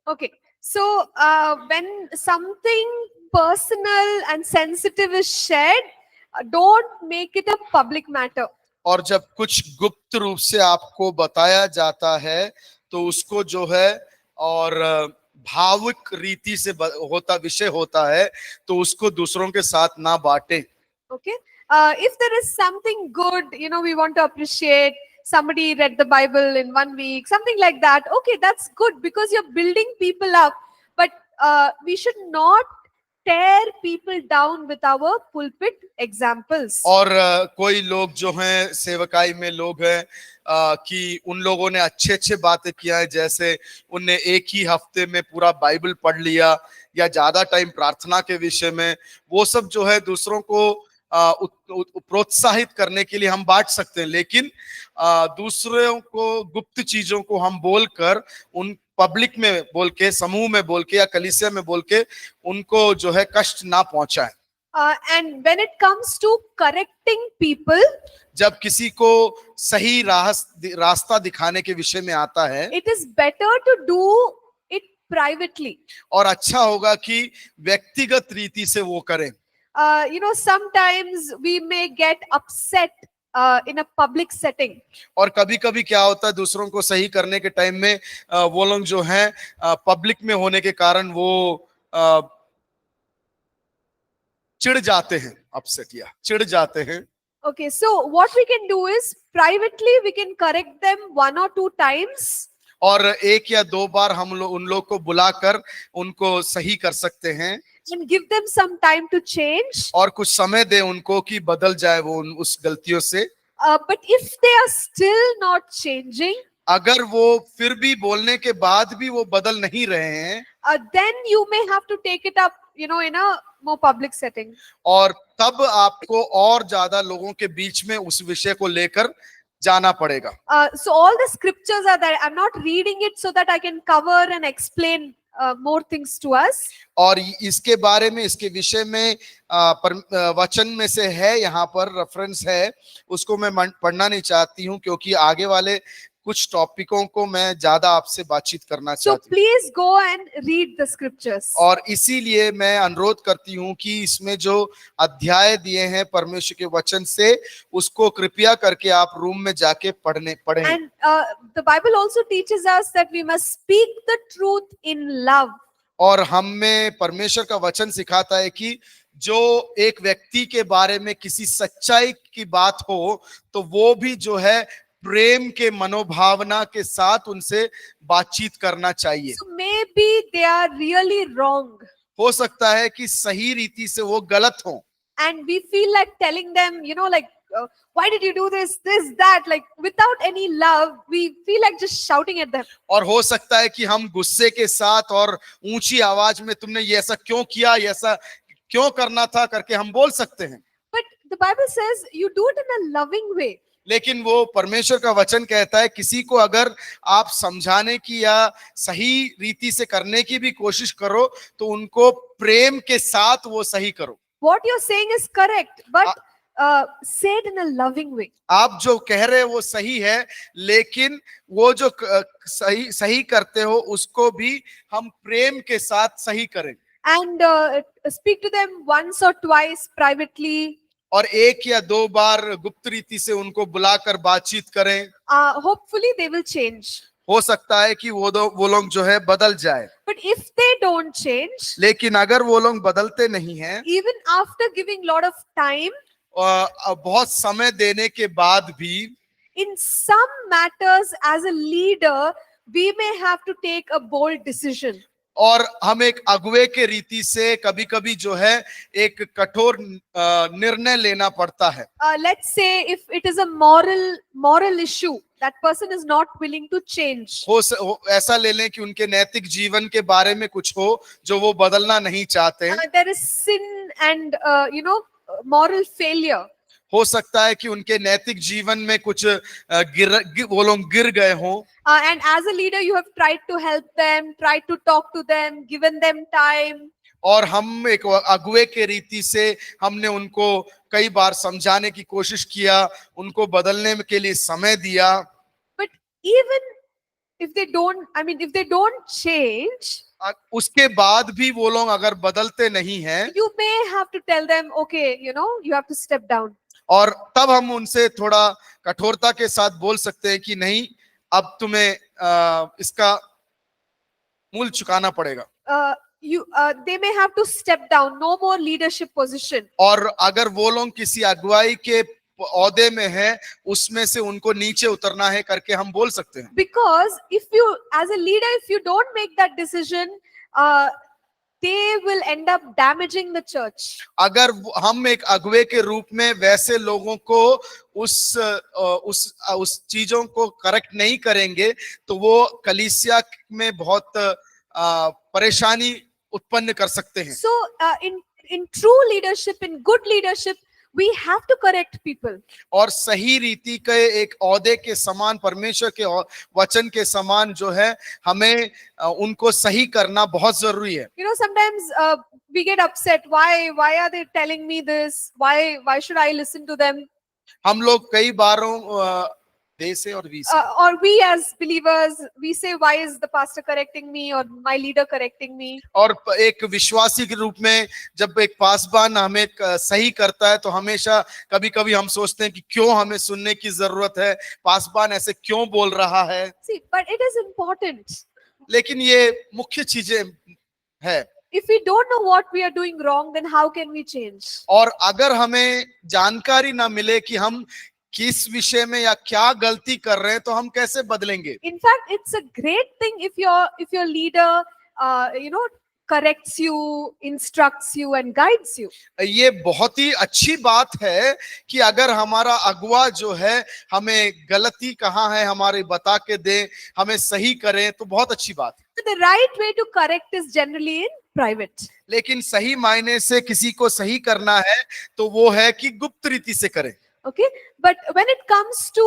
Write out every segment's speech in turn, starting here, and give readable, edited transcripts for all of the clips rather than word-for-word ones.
Okay. So when something personal and sensitive is shared, don't make it a public matter. और जब कुछ गुप्त रूप से आपको बताया जाता है तो उसको जो है और भावुक रीति से होता विषय होता है तो उसको दूसरों के साथ ना बांटे. Okay. If there is something good, we want to appreciate. Somebody read the Bible in 1 week, something like that. Okay, that's good because you're building people up. But we should not tear people down with our pulpit examples. और कोई लोग जो हैं सेवकाई में लोग हैं कि उन लोगों ने अच्छे अच्छे बातें किया है, जैसे उनने एक ही हफ्ते में पूरा बाइबल पढ़ लिया या ज्यादा टाइम प्रार्थना के विषय में, वो सब जो है दूसरों को प्रोत्साहित करने के लिए हम बांट सकते हैं. लेकिन दूसरों को गुप्त चीजों को हम बोलकर, उन पब्लिक में बोल के, समूह में बोल के या कलीसिया में बोल के उनको जो है कष्ट ना पहुंचाएं. And when it comes to correcting people, जब किसी को सही रास्ता दिखाने के विषय में आता है, it is better to do it privately. और अच्छा होगा कि व्यक्तिगत रीति से वो करें. Sometimes we may get upset in a public setting. और कभी-कभी क्या होता है, दूसरों को सही करने के टाइम में वो लोग जो हैं पब्लिक में होने के कारण वो चिढ़ जाते हैं, अपसेट या चिढ़ जाते हैं. Okay, so what we can do is privately we can correct them 1 or 2 times. और 1 या 2 बार हम लोग उन लोग को बुलाकर उनको सही कर सकते हैं. And give them some time to change. और कुछ समय दे उनको कि बदल जाए वो उस गलतियों से. But if they are still not changing, अगर वो फिर भी बोलने के बाद भी वो बदल नहीं रहे हैं, then you may have to take it up, in a more public setting. और तब आपको और ज्यादा लोगों के बीच में उस विषय को लेकर जाना पड़ेगा. So all the scriptures are there. I'm not reading it so that I can cover and explain more things to us. और इसके बारे में, इसके विषय में वचन में से है, यहाँ पर रेफरेंस है, उसको मैं पढ़ना नहीं चाहती हूँ क्योंकि आगे वाले कुछ टॉपिकों को मैं ज्यादा आपसे बातचीत करना So चाहती हूँ. please go and read the scriptures. और इसीलिए मैं अनुरोध करती हूँ कि इसमें जो अध्याय दिए हैं परमेश्वर के वचन से, उसको कृपया करके आप रूम में जाके पढ़ें. And the Bible also teaches us that we must speak the truth in love. और हमें परमेश्वर का वचन सिखाता है कि जो एक व्यक्ति के बारे में किसी सच्चाई की बात हो तो वो भी जो है प्रेम के मनोभावना के साथ उनसे बातचीत करना चाहिए. So maybe they are really wrong. हो सकता है कि सही रीति से वो गलत हो. And we feel like telling them, why did you do this, that, like without any love, we feel like just shouting at them. और हो सकता है कि हम गुस्से के साथ और ऊंची आवाज में तुमने ये ऐसा क्यों किया, ये ऐसा क्यों करना था करके हम बोल सकते हैं. But the Bible says you do it in a loving way. लेकिन वो परमेश्वर का वचन कहता है किसी को अगर आप समझाने की या सही रीति से करने की भी कोशिश करो तो उनको प्रेम के साथ वो सही करो. What you're saying is correct, but say it in a loving way. आप जो कह रहे हो वो सही है, लेकिन वो जो सही करते हो उसको भी हम प्रेम के साथ सही करें. And speak to them once or twice privately. और 1 या 2 बार गुप्त रीति से उनको बुलाकर बातचीत करें. Hopefully they will change. हो सकता है कि वो लोग जो है बदल जाए. But if they don't change, लेकिन अगर वो लोग बदलते नहीं हैं, even after giving lot of time, बहुत समय देने के बाद भी, in some matters as a leader we may have to take a bold decision. और हम एक अगुवे के रीति से कभी-कभी जो है एक कठोर निर्णय लेना पड़ता है. Let's say if it is a moral issue, that person is not willing to change. ऐसा ले लें कि उनके नैतिक जीवन के बारे में कुछ हो जो वो बदलना नहीं चाहते हैं. There is sin and moral failure. हो सकता है कि उनके नैतिक जीवन में कुछ वो लोग गिर गए हों. And as a leader you have tried to help them, tried to talk to them, given them time. और हम एक अगुवे के रीति से हमने उनको कई बार समझाने की कोशिश किया, उनको बदलने के लिए समय दिया. But even if they don't, I mean, if they don't change, उसके बाद भी वो लोग अगर बदलते नहीं हैं, you may have to tell them, okay, you have to step down. और तब हम उनसे थोड़ा कठोरता के साथ बोल सकते हैं कि नहीं, अब तुम्हें इसका मूल चुकाना पड़ेगा. They may have to step down, no more leadership position. और अगर वो लोग किसी अगुवाई के ओहदे में है, उसमें से उनको नीचे उतरना है करके हम बोल सकते हैं. Because if you, as a leader, if you don't make that decision, they will end up damaging the church. अगर हम एक अगुवे के रूप में वैसे लोगों को उस चीजों को करेक्ट नहीं करेंगे, तो वो कलीसिया में बहुत परेशानी उत्पन्न कर सकते हैं. So in true leadership, in good leadership, we have to correct people. और सही रीति के एक ओहदे के समान, परमेश्वर के वचन के समान जो है, हमें उनको सही करना बहुत जरूरी है. Sometimes we get upset. Why are they telling me this? Why should I listen to them? हम लोग कई बारों they say or we say, or we as believers, we say, why is the pastor correcting me or my leader correcting me? और एक विश्वासी के रूप में जब एक पासबान हमें सही करता है, तो हमेशा कभी कभी हम सोचते हैं कि क्यों हमें सुनने की जरूरत है, पासबान ऐसे क्यों बोल रहा है. See, but it is important. लेकिन ये मुख्य चीजें है. If we don't know what we are doing wrong, then how can we change? और अगर हमें जानकारी ना मिले कि हम किस विषय में या क्या गलती कर रहे हैं, तो हम कैसे बदलेंगे. In fact, it's a great thing if your leader corrects you, instructs you and guides you. ये बहुत ही अच्छी बात है कि अगर हमारा अगुवा जो है हमें गलती कहाँ है हमारे बता के दे, हमें सही करें, तो बहुत अच्छी बात है. So the right way to correct is generally in private. लेकिन सही मायने से किसी को सही करना है तो वो है कि गुप्त रीति से करें. Okay, but when it comes to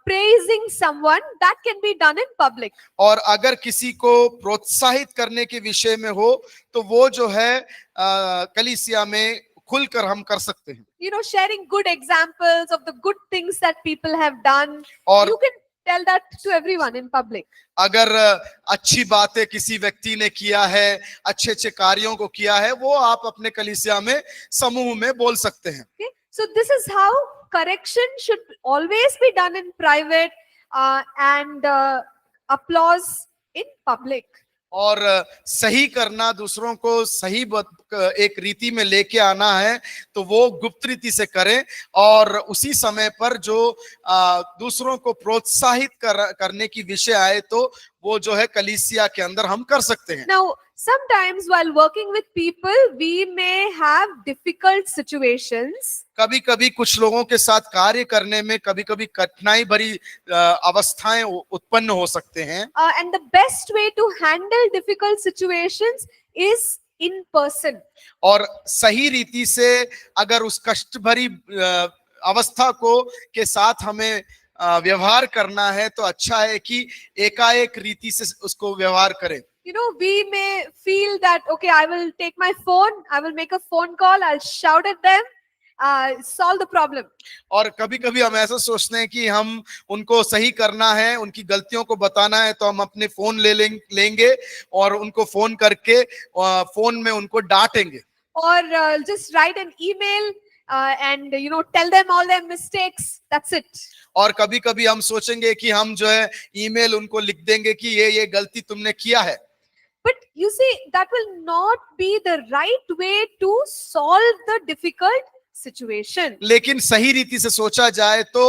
praising someone, that can be done in public. और अगर किसी को प्रोत्साहित करने के विषय में हो, तो वो जो है कलीसिया में खुलकर हम कर सकते हैं. Sharing good examples of the good things that people have done. और You can tell that to everyone in public. अगर अच्छी बातें किसी व्यक्ति ने किया है, अच्छे अच्छे कार्यों को किया है, वो आप अपने कलीसिया में समूह में बोल सकते हैं. Okay, so this is how correction should always be done in private and applause in public. और सही करना, दूसरों को सही एक रीति में लेके आना है, तो वो गुप्त रीति से करें. और उसी समय पर जो दूसरों को प्रोत्साहित करने की विषय आए, तो वो जो है कलीसिया के अंदर हम कर सकते हैं. Now, sometimes while working with people, we may have difficult situations. कभी कभी कुछ लोगों के साथ कार्य करने में कभी कभी कठिनाई भरी अवस्थाएं उत्पन्न हो सकते हैं. And the best way to handle difficult situations is in person. और सही रीति से अगर उस कष्ट भरी अवस्था को के साथ हमें व्यवहार करना है, तो अच्छा है कि एकाएक रीति से उसको व्यवहार करें. We may feel that, okay, I will take my phone, I will make a phone call, I'll shout at them, solve the problem. और कभी कभी हम ऐसा सोचते हैं कि हम उनको सही करना है, उनकी गलतियों को बताना है, तो हम अपने फोन लेंगे और उनको फोन करके फोन में उनको डांटेंगे. Or just write an email and tell them all their mistakes. That's it. और कभी कभी हम सोचेंगे कि हम जो है ईमेल उनको लिख देंगे कि ये गलती तुमने किया है. But you see, that will not be the right way to solve the difficult situation. लेकिन सही रीति से सोचा जाए तो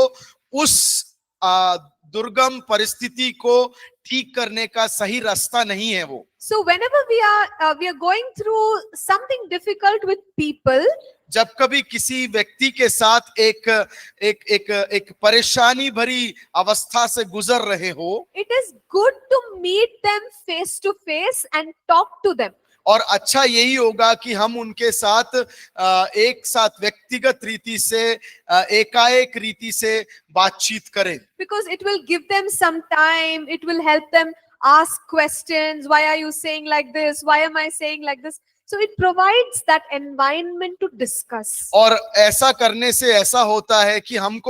उस दुर्गम परिस्थिति को ठीक करने का सही रास्ता नहीं है वो. So whenever we are going through something difficult with people, जब कभी किसी व्यक्ति के साथ एक परेशानी भरी अवस्था से गुजर रहे हो, it is good to meet them face to face and talk to them. और अच्छा यही होगा कि हम उनके साथ एक साथ व्यक्तिगत रीति से एकाएक रीति से बातचीत करें. Because it will give them some time, it will help them ask questions. Why are you saying like this? Why am I saying like this? So it provides that environment to discuss. और ऐसा करने से ऐसा होता है कि हम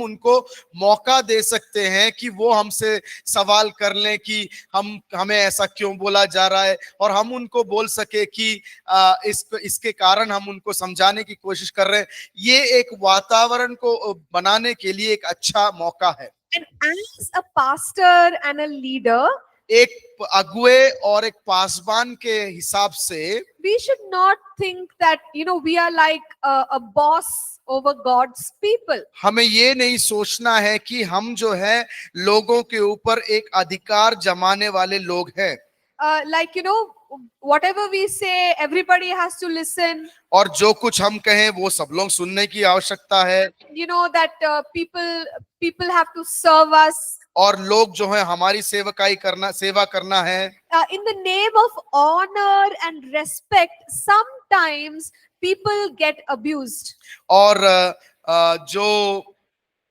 उनको मौका दे सकते हैं कि वो हमसे सवाल कर लें कि हमें ऐसा क्यों बोला जा रहा है, और हम उनको बोल सके कि इसके कारण हम उनको समझाने की कोशिश कर रहे हैं। ये एक वातावरण को बनाने के लिए एक अच्छा मौका है। And as a pastor and a leader, एक अगुए और एक पासबान के हिसाब से we should not think that we are like a boss over God's people. हमें ये नहीं सोचना है कि हम जो है लोगों के ऊपर एक अधिकार जमाने वाले लोग हैं। Like whatever we say, everybody has to listen. और जो कुछ हम कहें वो सब लोग सुनने की आवश्यकता है। That people have to serve us. और लोग जो है हमारी सेवा करना है। In the name of honor and respect, sometimes people get abused. और जो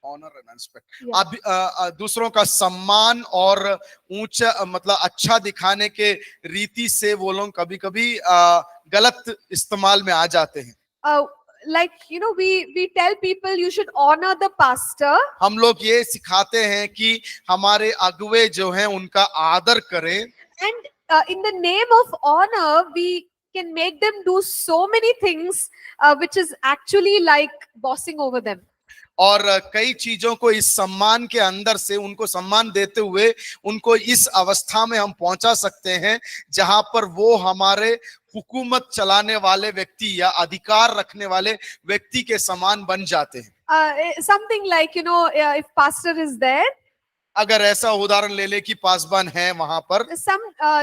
ऑनर एंड रिस्पेक्ट, Yeah. दूसरों का सम्मान और ऊंचा मतलब अच्छा दिखाने के रीति से वो लोग कभी कभी गलत इस्तेमाल में आ जाते हैं। Like we tell people you should honor the pastor. हम लोग ये सिखाते हैं कि हमारे अगुवे जो हैं उनका आदर करें। And in the name of honor, we can make them do so many things, which is actually like bossing over them. और कई चीजों को इस सम्मान के अंदर से उनको सम्मान देते हुए उनको इस अवस्था में हम पहुंचा सकते हैं जहां पर वो हमारे हुकूमत चलाने वाले व्यक्ति या अधिकार रखने वाले व्यक्ति के समान बन जाते हैं। Something like if pastor is there, अगर ऐसा उदाहरण ले ले कि पासबान है वहां पर,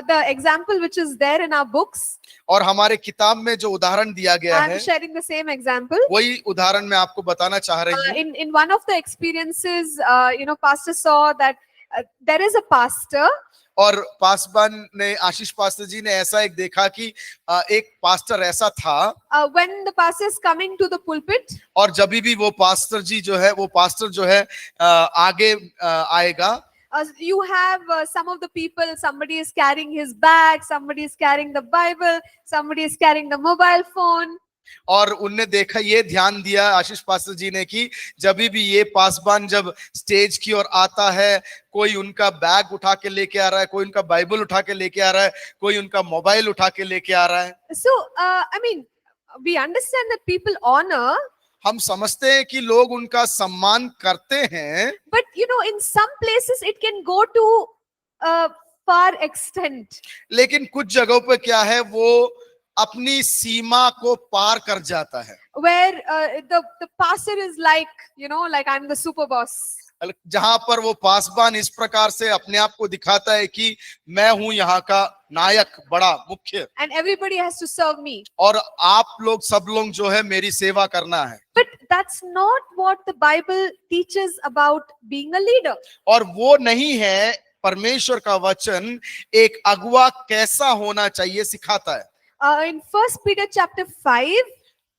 the example which is there in our books, और हमारे किताब में जो उदाहरण दिया गया I'm है sharing the same example. वही उदाहरण मैं आपको बताना चाह रही हूँ। In one of the experiences, pastor saw that there is a pastor. और पासबान ने, आशीष पास्टर जी ने ऐसा एक देखा कि एक पास्टर ऐसा था। When the pastor is coming to the pulpit, और जब भी वो पास्टर जो है आगे आएगा, you have some of the people, somebody is carrying his bag, somebody is carrying the Bible, somebody is carrying the mobile phone. और उनने देखा, ये ध्यान दिया आशीष पास्टर जी ने कि जब भी ये पासबान जब स्टेज की ओर आता है, कोई उनका बैग उठा के लेके आ रहा है, कोई उनका बाइबल उठा के लेके आ रहा है, कोई उनका मोबाइल उठा के लेके आ रहा है। So we understand that people honor, हम समझते हैं कि लोग उनका सम्मान करते हैं, but in some places it can go to far extent. लेकिन कुछ जगहों पे क्या है, वो अपनी सीमा को पार कर जाता है, where the pastor is like I'm the super boss. जहां पर वो पासबान इस प्रकार से अपने आप को दिखाता है कि मैं हूं यहाँ का नायक, बड़ा मुख्य, And everybody has to serve me. और आप लोग सब लोग जो है मेरी सेवा करना है। But that's not what the Bible teaches about being a leader. और वो नहीं है परमेश्वर का वचन एक अगुवा कैसा होना चाहिए सिखाता है। In 1 Peter chapter 5,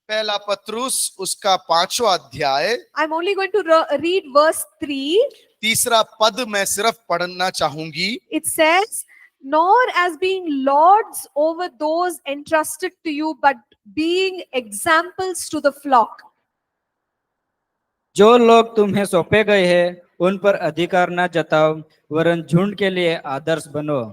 पहला पत्रुस उसका 5वां अध्याय, I'm only going to read verse 3. 3 पद मैं सिर्फ पढ़ना चाहूंगी। It says, nor as being lords over those entrusted to you, but being examples to the flock. जो लोग तुम्हें सौंपे गए हैं उन पर अधिकार न जताओ, वरन झुंड के लिए आदर्श बनो।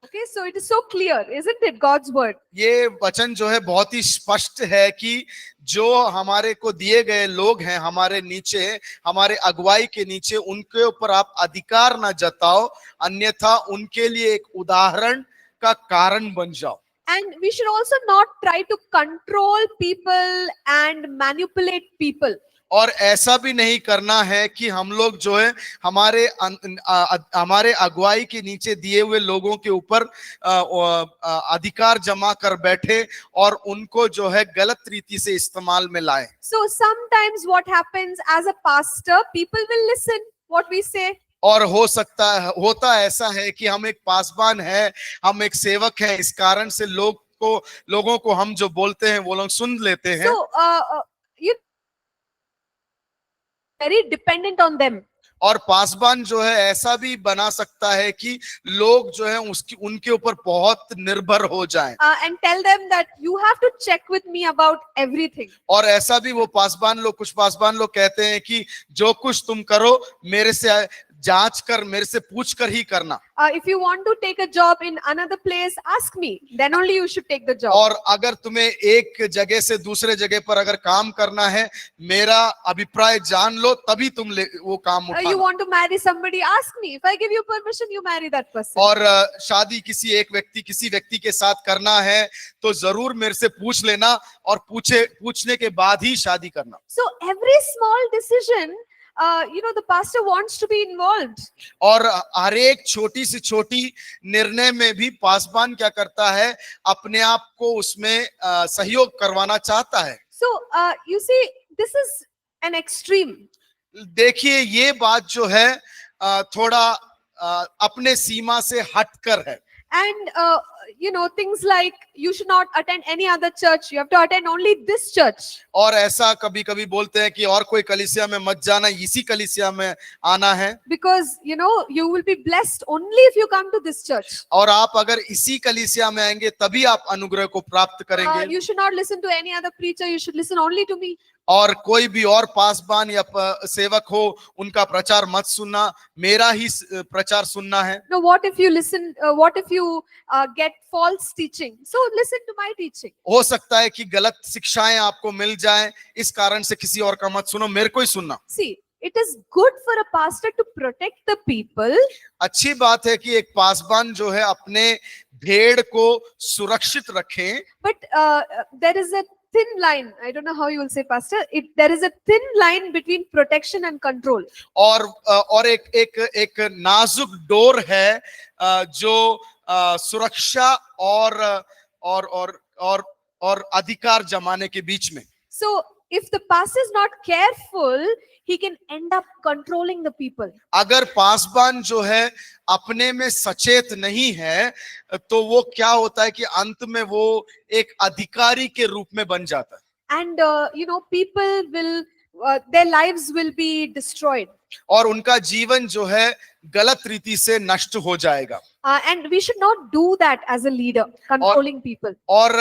Okay, so it is so clear, isn't it, God's word? ये वचन जो है बहुत ही स्पष्ट है कि जो हमारे को दिए गए लोग हैं, हमारे नीचे, हमारे अगुवाई के नीचे, उनके ऊपर आप अधिकार न जताओ, अन्यथा उनके लिए एक उदाहरण का कारण बन जाओ। And we should also not try to control people and manipulate people. और ऐसा भी नहीं करना है कि हम लोग जो है हमारे अगुवाई के नीचे दिए हुए लोगों के ऊपर अधिकार जमा कर बैठे और उनको जो है गलत रीति से इस्तेमाल में लाए। So sometimes what happens, as a pastor, people will listen what we say. और होता ऐसा है कि हम एक पासबान है, हम एक सेवक हैं, इस कारण से लोगों को हम जो बोलते हैं वो लोग सुन लेते हैं। So you very dependent on them. और पासबान जो है ऐसा भी बना सकता है कि लोग जो है उसकी उनके ऊपर बहुत निर्भर हो जाएं, and tell them that you have to check with me about everything. और ऐसा भी वो पासबान लोग, कुछ पासबान लोग कहते हैं कि जो कुछ तुम करो मेरे से जांच कर, मेरे से पूछ कर ही करना। If you want to take a job in another place, ask me. Then only you should take the job. और अगर तुम्हें एक जगह से दूसरे जगह पर अगर काम करना है, मेरा अभिप्राय जान लो तभी तुम वो काम You उठाना। want to marry somebody, ask me. If I give you permission, you marry that person. और शादी किसी व्यक्ति के साथ करना है तो जरूर मेरे से पूछ लेना, और पूछने के बाद ही शादी करना। So every small decision, the pastor wants to be involved. और हर एक छोटी से छोटी निर्णय में भी पासबान क्या करता है, अपने आप को उसमें सहयोग करवाना चाहता है। So you see, this is an extreme. देखिए ये बात जो है थोड़ा अपने सीमा से हटकर है। And things like you should not attend any other church. You have to attend only this church. और ऐसा कभी कभी बोलते हैं कि और कोई कलीसिया में मत जाना, इसी कलीसिया में आना है, Because you will be blessed only if you come to this church. और आप अगर इसी कलीसिया में आएंगे तभी आप अनुग्रह को प्राप्त करेंगे। You should not listen to any other preacher. You should listen only to me. और कोई भी और पासबान या सेवक हो उनका प्रचार मत सुनना, मेरा ही प्रचार सुनना है। Now, what if you listen? What if you get false teaching? So listen to my teaching. हो सकता है कि गलत शिक्षाएं आपको मिल जाएं, इस कारण से किसी और का मत सुनो, मेरे को ही सुनना। See, it is good for a pastor to protect the people. अच्छी बात है कि एक पासबान जो है अपने भेड़ को सुरक्षित रखें, But there is a thin line. I don't know how you will say, pastor. There is a thin line between protection and control. और एक नाजुक डोर है जो सुरक्षा और अधिकार जमाने के बीच में। So if the pastor is not careful, he can end up controlling the people. अगर पासबान जो है अपने में सचेत नहीं है तो वो क्या होता है कि अंत में वो एक अधिकारी के रूप में बन जाता है। And people will their lives will be destroyed. और उनका जीवन जो है गलत रीति से नष्ट हो जाएगा। And we should not do that as a leader, controlling people. और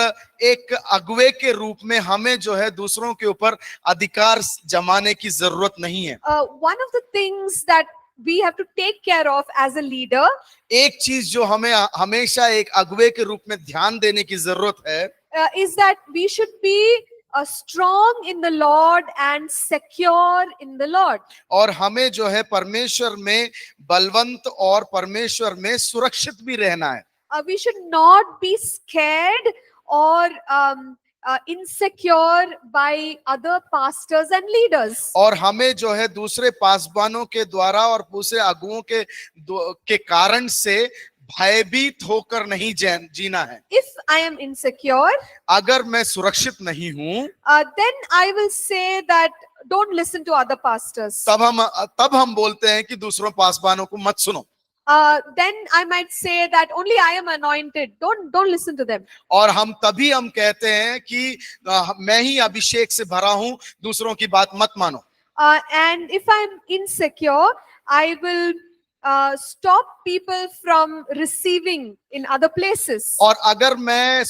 एक अगुवे के रूप में हमें जो है दूसरों के ऊपर अधिकार जमाने की जरूरत नहीं है। One of the things that we have to take care of as a leader, एक चीज जो हमें हमेशा एक अगुवे के रूप में ध्यान देने की जरूरत है, is that we should be strong in the Lord and secure in the Lord. और हमें जो है परमेश्वर में बलवंत और परमेश्वर में सुरक्षित भी रहना है। We should not be scared or insecure by other pastors and leaders. और हमें जो है दूसरे पासबानों के द्वारा और दूसरे अगुओं के कारण से भयभीत होकर नहीं जीना है। If I am insecure, अगर मैं सुरक्षित नहीं हूं, then I will say that don't listen to other pastors. तब हम बोलते हैं कि दूसरों पासबानों को मत सुनो। Then I might say that only I am anointed. Don't listen to them. और हम कहते हैं कि मैं ही अभिषेक से भरा हूं, दूसरों की बात मत मानो। And if I am insecure, I will stop people from receiving in other places. और अगर मैं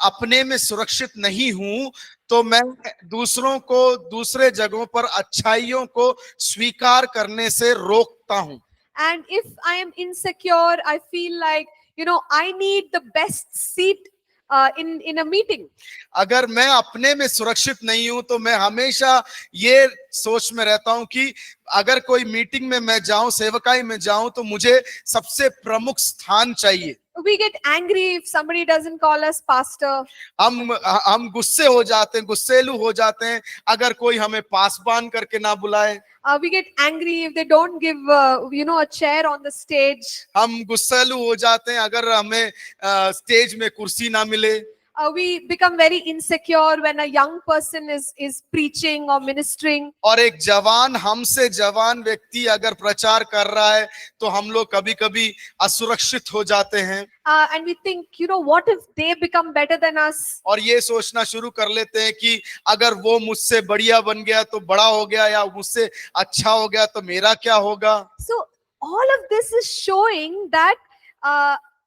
अपने में सुरक्षित नहीं हूं तो मैं दूसरों को दूसरे जगहों पर अच्छाइयों को स्वीकार करने से रोकता हूं। And if I am insecure, I feel like I need the best seat in a meeting. अगर मैं अपने में सुरक्षित नहीं हूं तो मैं हमेशा ये सोच में रहता हूं कि अगर कोई मीटिंग में मैं जाऊं, सेवकाई में जाऊं, तो मुझे सबसे प्रमुख स्थान चाहिए। We get angry if somebody doesn't call us pastor. हम गुस्से हो जाते हैं, गुस्सेलू हो जाते हैं अगर कोई हमें पासबान करके ना बुलाए। We get angry if they don't give a chair on the stage. हम गुस्सेलू हो जाते हैं अगर हमें स्टेज में कुर्सी ना मिले। we become very insecure when a young person is preaching or ministering. और एक जवान, हमसे जवान व्यक्ति अगर प्रचार कर रहा है तो हम लोग कभी कभी असुरक्षित हो जाते हैं And we think, what if they become better than us? और ये सोचना शुरू कर लेते हैं कि अगर वो मुझसे बढ़िया बन गया तो बड़ा हो गया, या मुझसे अच्छा हो गया तो मेरा क्या होगा. So all of this is showing that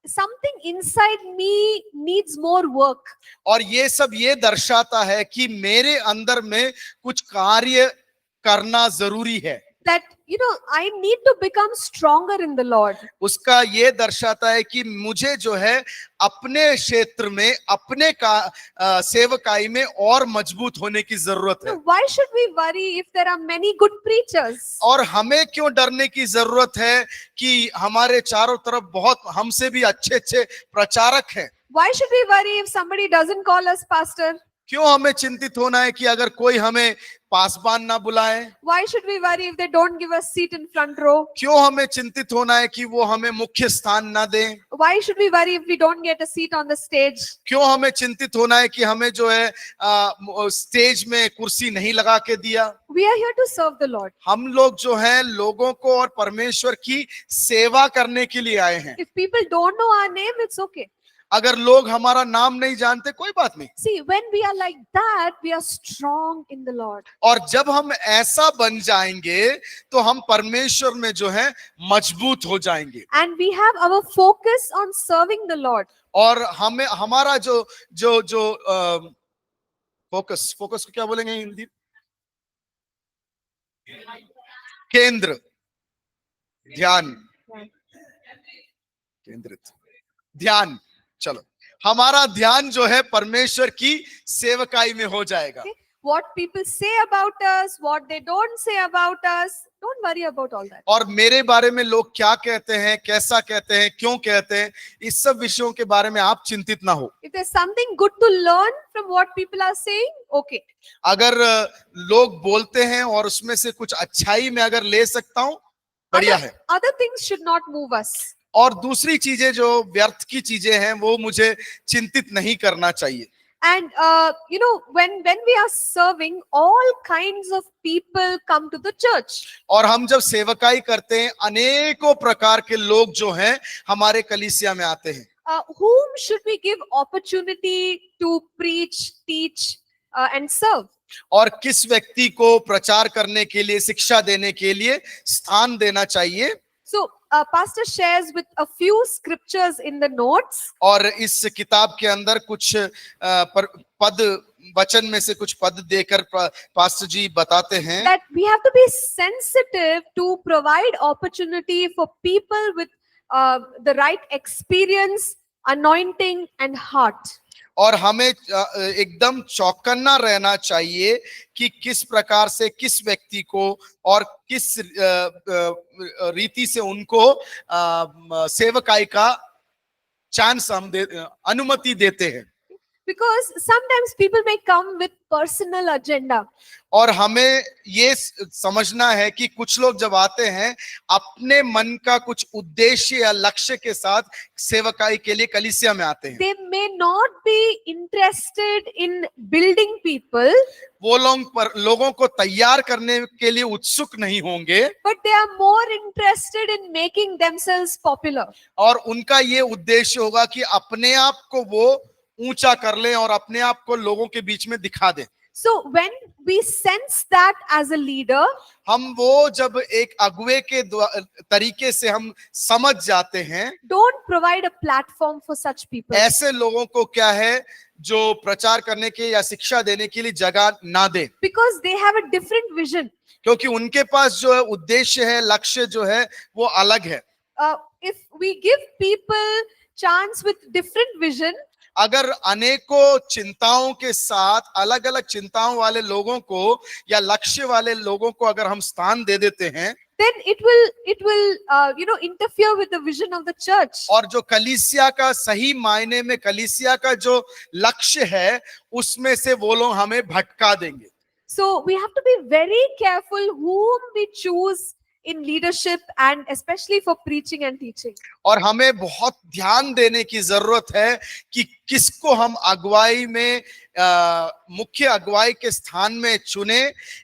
something inside me needs more work. और ये सब ये दर्शाता है कि मेरे अंदर में कुछ कार्य करना जरूरी है. That I need to become stronger in the Lord. उसका ये दर्शाता है कि मुझे जो है अपने क्षेत्र में, अपने सेवकाई में और मजबूत होने की जरूरत है. Why should we worry if there are many good preachers? और हमें क्यों डरने की जरूरत है कि हमारे चारों तरफ बहुत हमसे भी अच्छे अच्छे प्रचारक हैं. Why should we worry if somebody doesn't call us pastor? क्यों हमें चिंतित होना है कि अगर कोई हमें पासबान ना बुलाए. Why should we worry if they don't give us seat in front row? क्यों हमें चिंतित होना है कि वो हमें मुख्य स्थान ना दें. Why should we worry if we don't get a seat on the stage? क्यों हमें चिंतित होना है कि हमें जो है स्टेज में कुर्सी नहीं लगा के दिया. We are here to serve the Lord. हम लोग जो हैं लोगों को और परमेश्वर की सेवा करने के लिए आए हैं. If people don't know our name, it's okay. अगर लोग हमारा नाम नहीं जानते कोई बात नहीं. See, when we are like that, we are strong in the Lord. और जब हम ऐसा बन जाएंगे तो हम परमेश्वर में जो है मजबूत हो जाएंगे. And we have our focus on serving the Lord. और हमें हमारा जो जो जो फोकस को क्या बोलेंगे हिंदी? केंद्र, ध्यान, केंद्रित, ध्यान. चलो, हमारा ध्यान जो है परमेश्वर की सेवकाई में हो जाएगा. Okay? What people say about us, what they don't say about us, don't worry about all that. और मेरे बारे में लोग क्या कहते हैं, कैसा कहते हैं, क्यों कहते हैं, इस सब विषयों के बारे में आप चिंतित ना हो. If there's something good to learn from what people are saying, okay. अगर लोग बोलते हैं और उसमें से कुछ अच्छाई मैं अगर ले सकता हूं, बढ़िया है. Other things should not move us. और दूसरी चीजें जो व्यर्थ की चीजें हैं वो मुझे चिंतित नहीं करना चाहिए. And when we are serving, all kinds of people come to the church. और हम जब सेवकाई करते हैं अनेकों प्रकार के लोग जो हैं हमारे कलीसिया में आते हैं. Whom should we give opportunity to preach, teach, and serve? और किस व्यक्ति को प्रचार करने के लिए, शिक्षा देने के लिए स्थान देना चाहिए. So pastor shares with a few scriptures in the notes. और इस किताब के अंदर कुछ पद, वचन में से कुछ पद देकर पास्टर जी बताते हैं that we have to be sensitive to provide opportunity for people with the right experience, anointing, and heart. और हमें एकदम चौकन्ना रहना चाहिए कि किस प्रकार से किस व्यक्ति को और किस रीति से उनको सेवकाई का चांस हम अनुमति देते हैं. Because sometimes people may come with personal agenda. और हमें ये समझना है कि कुछ लोग जब आते हैं अपने मन का कुछ उद्देश्य या लक्ष्य के साथ सेवकाई के लिए कलीसिया में आते हैं. They may not be interested in building people. वो लोगों को तैयार करने के लिए उत्सुक नहीं होंगे, but they are more interested in making themselves popular. और उनका ये उद्देश्य होगा कि अपने आप को वो ऊंचा कर लें और अपने आप को लोगों के बीच में दिखा दें. So when we sense that as a leader, हम वो जब एक अगुवे के तरीके से हम समझ जाते हैं, don't provide a platform for such people. ऐसे लोगों को क्या है जो प्रचार करने के या शिक्षा देने के लिए जगह ना दे. Because they have a different vision. क्योंकि उनके पास जो है उद्देश्य है, लक्ष्य जो है वो अलग है. If we give people chance with different vision, अगर अनेकों चिंताओं के साथ अलग अलग चिंताओं वाले लोगों को या लक्ष्य वाले लोगों को अगर हम स्थान दे देते हैं, then it will interfere with the vision of the church. और जो कलीसिया का सही मायने में कलीसिया का जो लक्ष्य है उसमें से वो लोग हमें भटका देंगे. So we have to be very careful whom we choose in leadership and especially for preaching and teaching. और हमें बहुत ध्यान देने की जरूरत है कि किसको हम अगुवाई में मुख्य अगुवाई के स्थान में चुने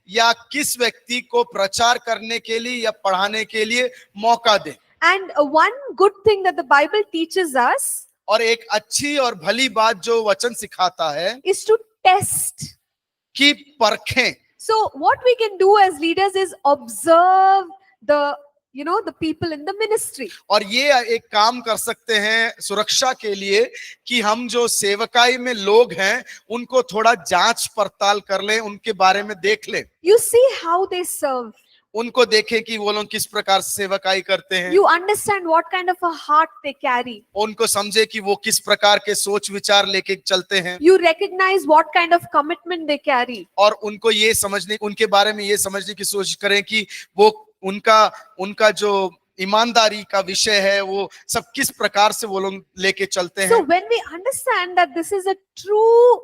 या किस व्यक्ति को प्रचार करने के लिए या पढ़ाने के लिए मौका दें। And one good thing that the Bible teaches us और एक अच्छी और भली बात जो वचन सिखाता है is to test. कि परखें। So what we can do as leaders is observe the people in the ministry. और ये एक काम कर सकते हैं सुरक्षा के लिए कि हम जो सेवकाई में लोग हैं उनको थोड़ा जांच पड़ताल कर लें, उनके बारे में देख लें। You see how they serve. उनको देखें कि वो लोग किस प्रकार से सेवकाई करते हैं। You understand what kind of a heart they carry. उनको समझे कि वो किस प्रकार के सोच विचार लेके चलते हैं। You recognize what kind of commitment they carry. और उनको ये समझने, उनके बारे में ये समझने की कोशिश करें कि वो उनका जो ईमानदारी का विषय है वो सब किस प्रकार से वो लोग लेके चलते हैं। So when we understand that this is a true,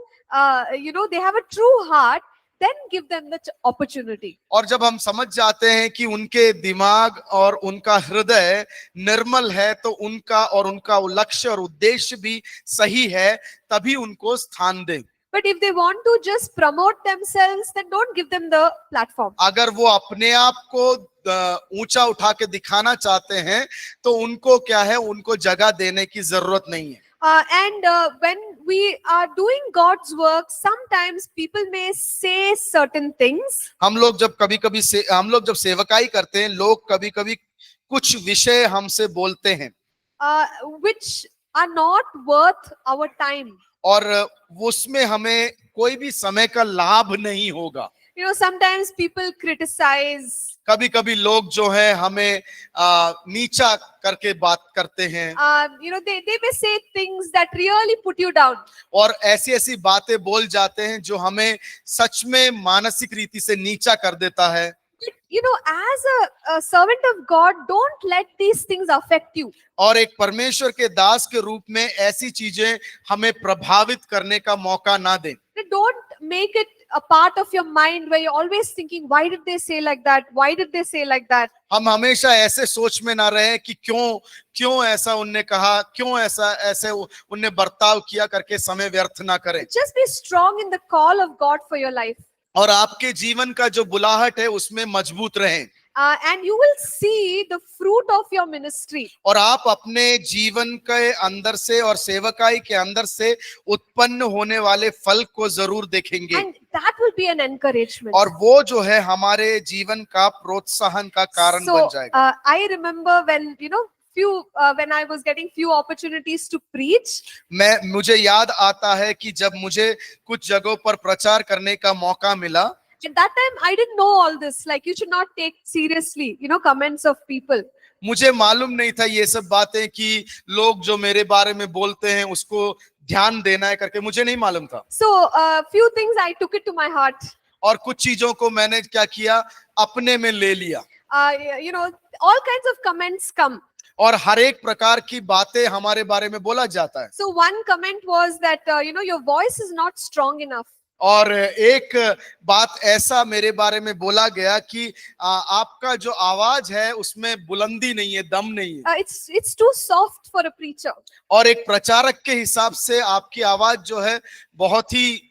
they have a true heart, then give them the opportunity. और जब हम समझ जाते हैं कि उनके दिमाग और उनका हृदय निर्मल है तो उनका लक्ष्य और उद्देश्य भी सही है, तभी उनको स्थान दें। But if they want to just promote themselves, then don't give them the platform. अगर वो अपने आप को ऊंचा उठा के दिखाना चाहते हैं तो उनको क्या है, उनको जगह देने की जरूरत नहीं है। And when we are doing God's work, sometimes people may say certain things. हम लोग जब सेवकाई करते हैं, लोग कभी-कभी कुछ विषय हमसे बोलते हैं Which are not worth our time. और उसमें हमें कोई भी समय का लाभ नहीं होगा। Sometimes people criticize. कभी-कभी लोग जो है हमें नीचा करके बात करते हैं। They may say things that really put you down. और ऐसी बातें बोल जाते हैं जो हमें सच में मानसिक रीति से नीचा कर देता है। As a servant of God, don't let these things affect you. और एक परमेश्वर के दास के रूप में ऐसी चीजें हमें प्रभावित करने का मौका ना दें। Don't make it a part of your mind where you're always thinking, why did they say like that? Why did they say like that? हम हमेशा ऐसे सोच में ना रहे कि क्यों ऐसा उनने कहा, क्यों ऐसे उनने बर्ताव किया करके समय व्यर्थ ना करें। Just be strong in the call of God for your life. और आपके जीवन का जो बुलाहट है उसमें मजबूत रहें। And you will see the fruit of your ministry. और आप अपने जीवन के अंदर से और सेवकाई के अंदर से उत्पन्न होने वाले फल को जरूर देखेंगे। And that will be an encouragement. और वो जो है हमारे जीवन का प्रोत्साहन का कारण बन जाएगा। I remember when when I was getting few opportunities to preach. मुझे याद आता है कि जब मुझे कुछ जगहों पर प्रचार करने का मौका मिला। At that time, I didn't know all this. Like, you should not take seriously, comments of people. मुझे मालूम नहीं था ये सब बातें कि लोग जो मेरे बारे में बोलते हैं उसको ध्यान देना है करके, मुझे नहीं मालूम था। So, few things I took it to my heart. और कुछ चीजों को मैंने क्या किया, अपने में ले लिया। All kinds of comments come. और हर एक प्रकार की बातें हमारे बारे में बोला जाता है। So one comment was that your voice is not strong enough. और एक बात ऐसा मेरे बारे में बोला गया कि आपका जो आवाज है उसमें बुलंदी नहीं है, दम नहीं है। It's too soft for a preacher. और एक प्रचारक के हिसाब से आपकी आवाज जो है बहुत ही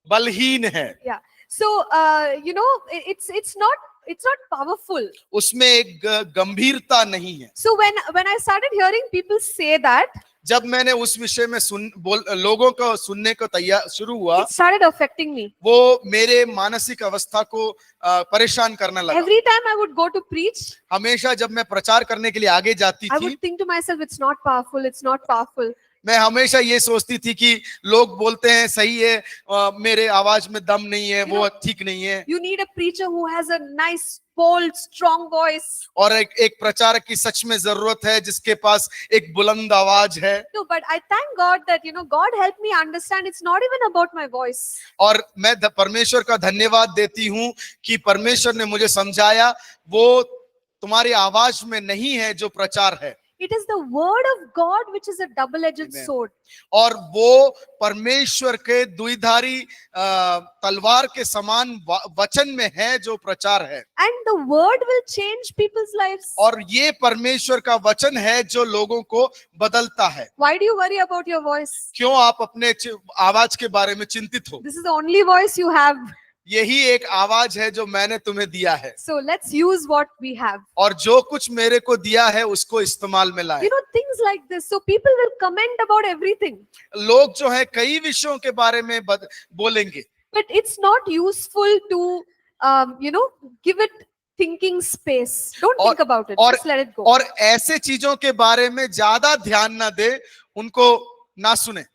बलहीन है। Yeah. So it's not powerful. उसमें एक गंभीरता नहीं है। So when I started hearing people say that, जब मैंने उस विषय में लोगों को सुनने को शुरू हुआ, it started affecting me. वो मेरे मानसिक अवस्था को परेशान करने लगा। Every time I would go to preach, हमेशा जब मैं प्रचार करने के लिए आगे जाती I थी, would think to myself, it's not powerful, it's not powerful. मैं हमेशा ये सोचती थी कि लोग बोलते हैं सही है, मेरे आवाज में दम नहीं है, वो ठीक नहीं है। You need a preacher who has a nice, bold, strong voice. और एक प्रचारक की सच में जरूरत है जिसके पास एक बुलंद आवाज है। No, but I thank God that God helped me understand it's not even about my voice. और मैं परमेश्वर का धन्यवाद देती हूँ कि परमेश्वर ने मुझे समझाया वो तुम्हारी आवाज में नहीं है जो प्रचार है। It is the word of God which is a double-edged Amen. sword. और वो परमेश्वर के द्विधारी तलवार के समान वचन में है जो प्रचार है, And the word will change people's lives. और ये परमेश्वर का वचन है जो लोगों को बदलता है। Why do you worry about your voice? क्यों आप अपने आवाज के बारे में चिंतित हो? This is the only voice you have. यही एक आवाज है जो मैंने तुम्हें दिया है, So let's use what we have. और जो कुछ मेरे को दिया है उसको इस्तेमाल में लाए। You know, things like this. So people will comment about everything. लोग जो है कई विषयों के बारे में बोलेंगे, But it's not useful to, give it thinking space. Don't think about it. Just let it go. और ऐसे चीजों के बारे में ज्यादा ध्यान ना दे, उनको ना सुने।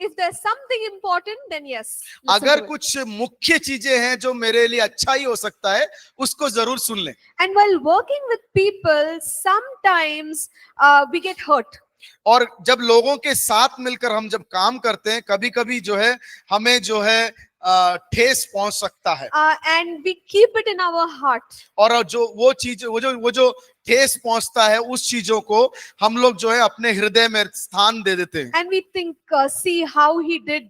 If there's something important, then yes. listen अगर to it. कुछ मुख्य चीजें हैं जो मेरे लिए अच्छा ही हो सकता है, उसको जरूर सुन लें। And while working with people, sometimes we get hurt. और जब लोगों के साथ मिलकर हम जब काम करते हैं, कभी कभी जो है हमें जो है ठेस पहुंच सकता है, And we keep it in our heart. और जो वो चीज वो जो ठेस पहुंचता है, उस चीजों को हम लोग जो है अपने हृदय में स्थान दे देते हैं। And we think, see how he did,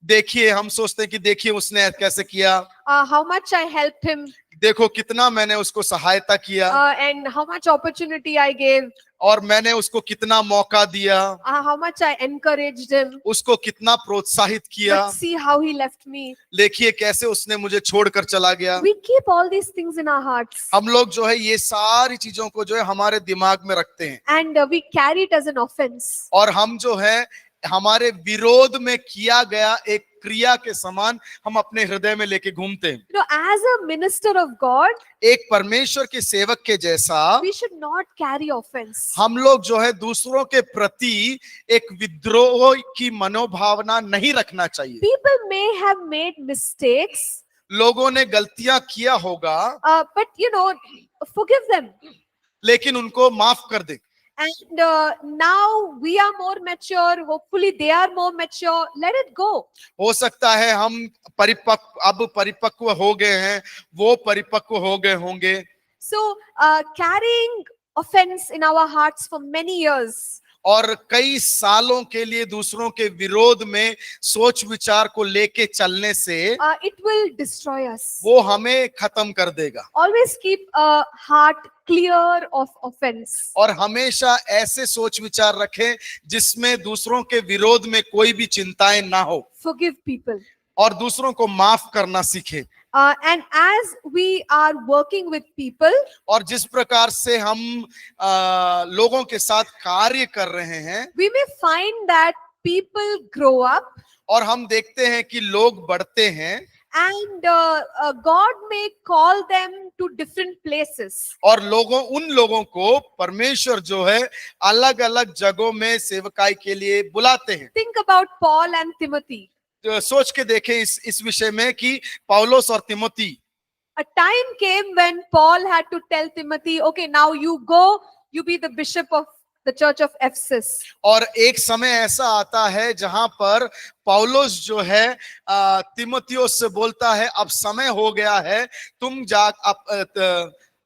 देखिए, हम सोचते हैं कि देखिए उसने कैसे किया, how much I helped him, देखो कितना मैंने उसको सहायता किया, and how much opportunity I gave, और मैंने उसको कितना मौका दिया, how much I encouraged him. उसको कितना प्रोत्साहित किया, But see how he left me. देखिए कैसे उसने मुझे छोड़कर चला गया। We keep all these things in our hearts. हम लोग जो है ये सारी चीजों को जो है हमारे दिमाग में रखते हैं, And we carry it as an offense. और हम जो है हमारे विरोध में किया गया एक क्रिया के समान हम अपने हृदय में लेके घूमते हैं। You know, as a minister of God, एक परमेश्वर के सेवक के जैसा we should not carry offense. हम लोग जो है दूसरों के प्रति एक विद्रोह की मनोभावना नहीं रखना चाहिए। People may have made mistakes, लोगों ने गलतियां किया होगा, but forgive them. लेकिन उनको माफ कर दे। And now we are more mature. Hopefully, they are more mature. Let it go. हो सकता है हम परिपक्व हो गए हैं, वो परिपक्व हो गए होंगे। So, carrying offense in our hearts for many years, और कई सालों के लिए दूसरों के विरोध में सोच विचार को लेके चलने से it will destroy us. वो हमें खत्म कर देगा। Always keep a heart clear of offense. और हमेशा ऐसे सोच विचार रखें जिसमें दूसरों के विरोध में कोई भी चिंताएं ना हो, Forgive people. और दूसरों को माफ करना सीखें। And as we are working with people, और जिस प्रकार से हम लोगों के साथ कार्य कर रहे हैं, we may find that people grow up, और हम देखते हैं कि लोग बढ़ते हैं, and God may call them to different places. और उन लोगों को परमेश्वर जो है अलग अलग जगहों में सेवकाई के लिए बुलाते हैं। Think about Paul and Timothy. तो सोच के देखें इस विषय में कि पौलुस और Timothy, A time came when Paul had to tell Timothy, okay, now you go, you be the bishop of the church of Ephesus. और एक समय ऐसा आता है जहां पर पौलुस जो है तिमोथियुस से बोलता है, अब समय हो गया है, तुम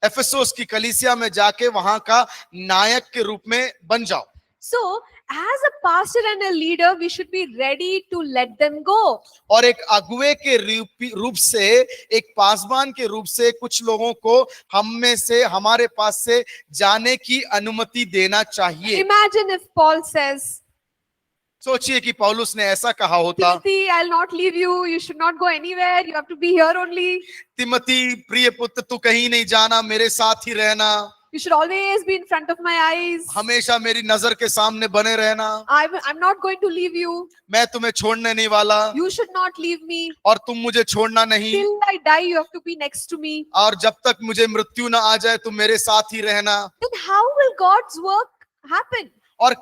एफेसुस की कलीसिया में जाके वहां का नायक के रूप में बन जाओ। So, as a pastor and a leader, we should be ready to let them go. और एक अगुवे के रूप से, एक पासवान के रूप से कुछ लोगों को हम में से, हमारे पास से जाने की अनुमति देना चाहिए। Imagine if Paul says, सोचिए कि पौलुस ने ऐसा कहा होता, Timothy, I'll not leave you. You should not go anywhere. You have to be here only. Timothy प्रिय पुत्र, तू कहीं नहीं जाना, मेरे साथ ही रहना, You should always be in front of my eyes. हमेशा मेरी नजर के सामने बने रहना, I'm not going to leave you. मैं तुम्हें छोड़ने नहीं वाला, You should not leave me. और तुम मुझे छोड़ना नहीं, Till I die, you have to be next to me. और जब तक मुझे मृत्यु ना आ जाए तुम मेरे साथ ही रहना। Then how will God's work happen? और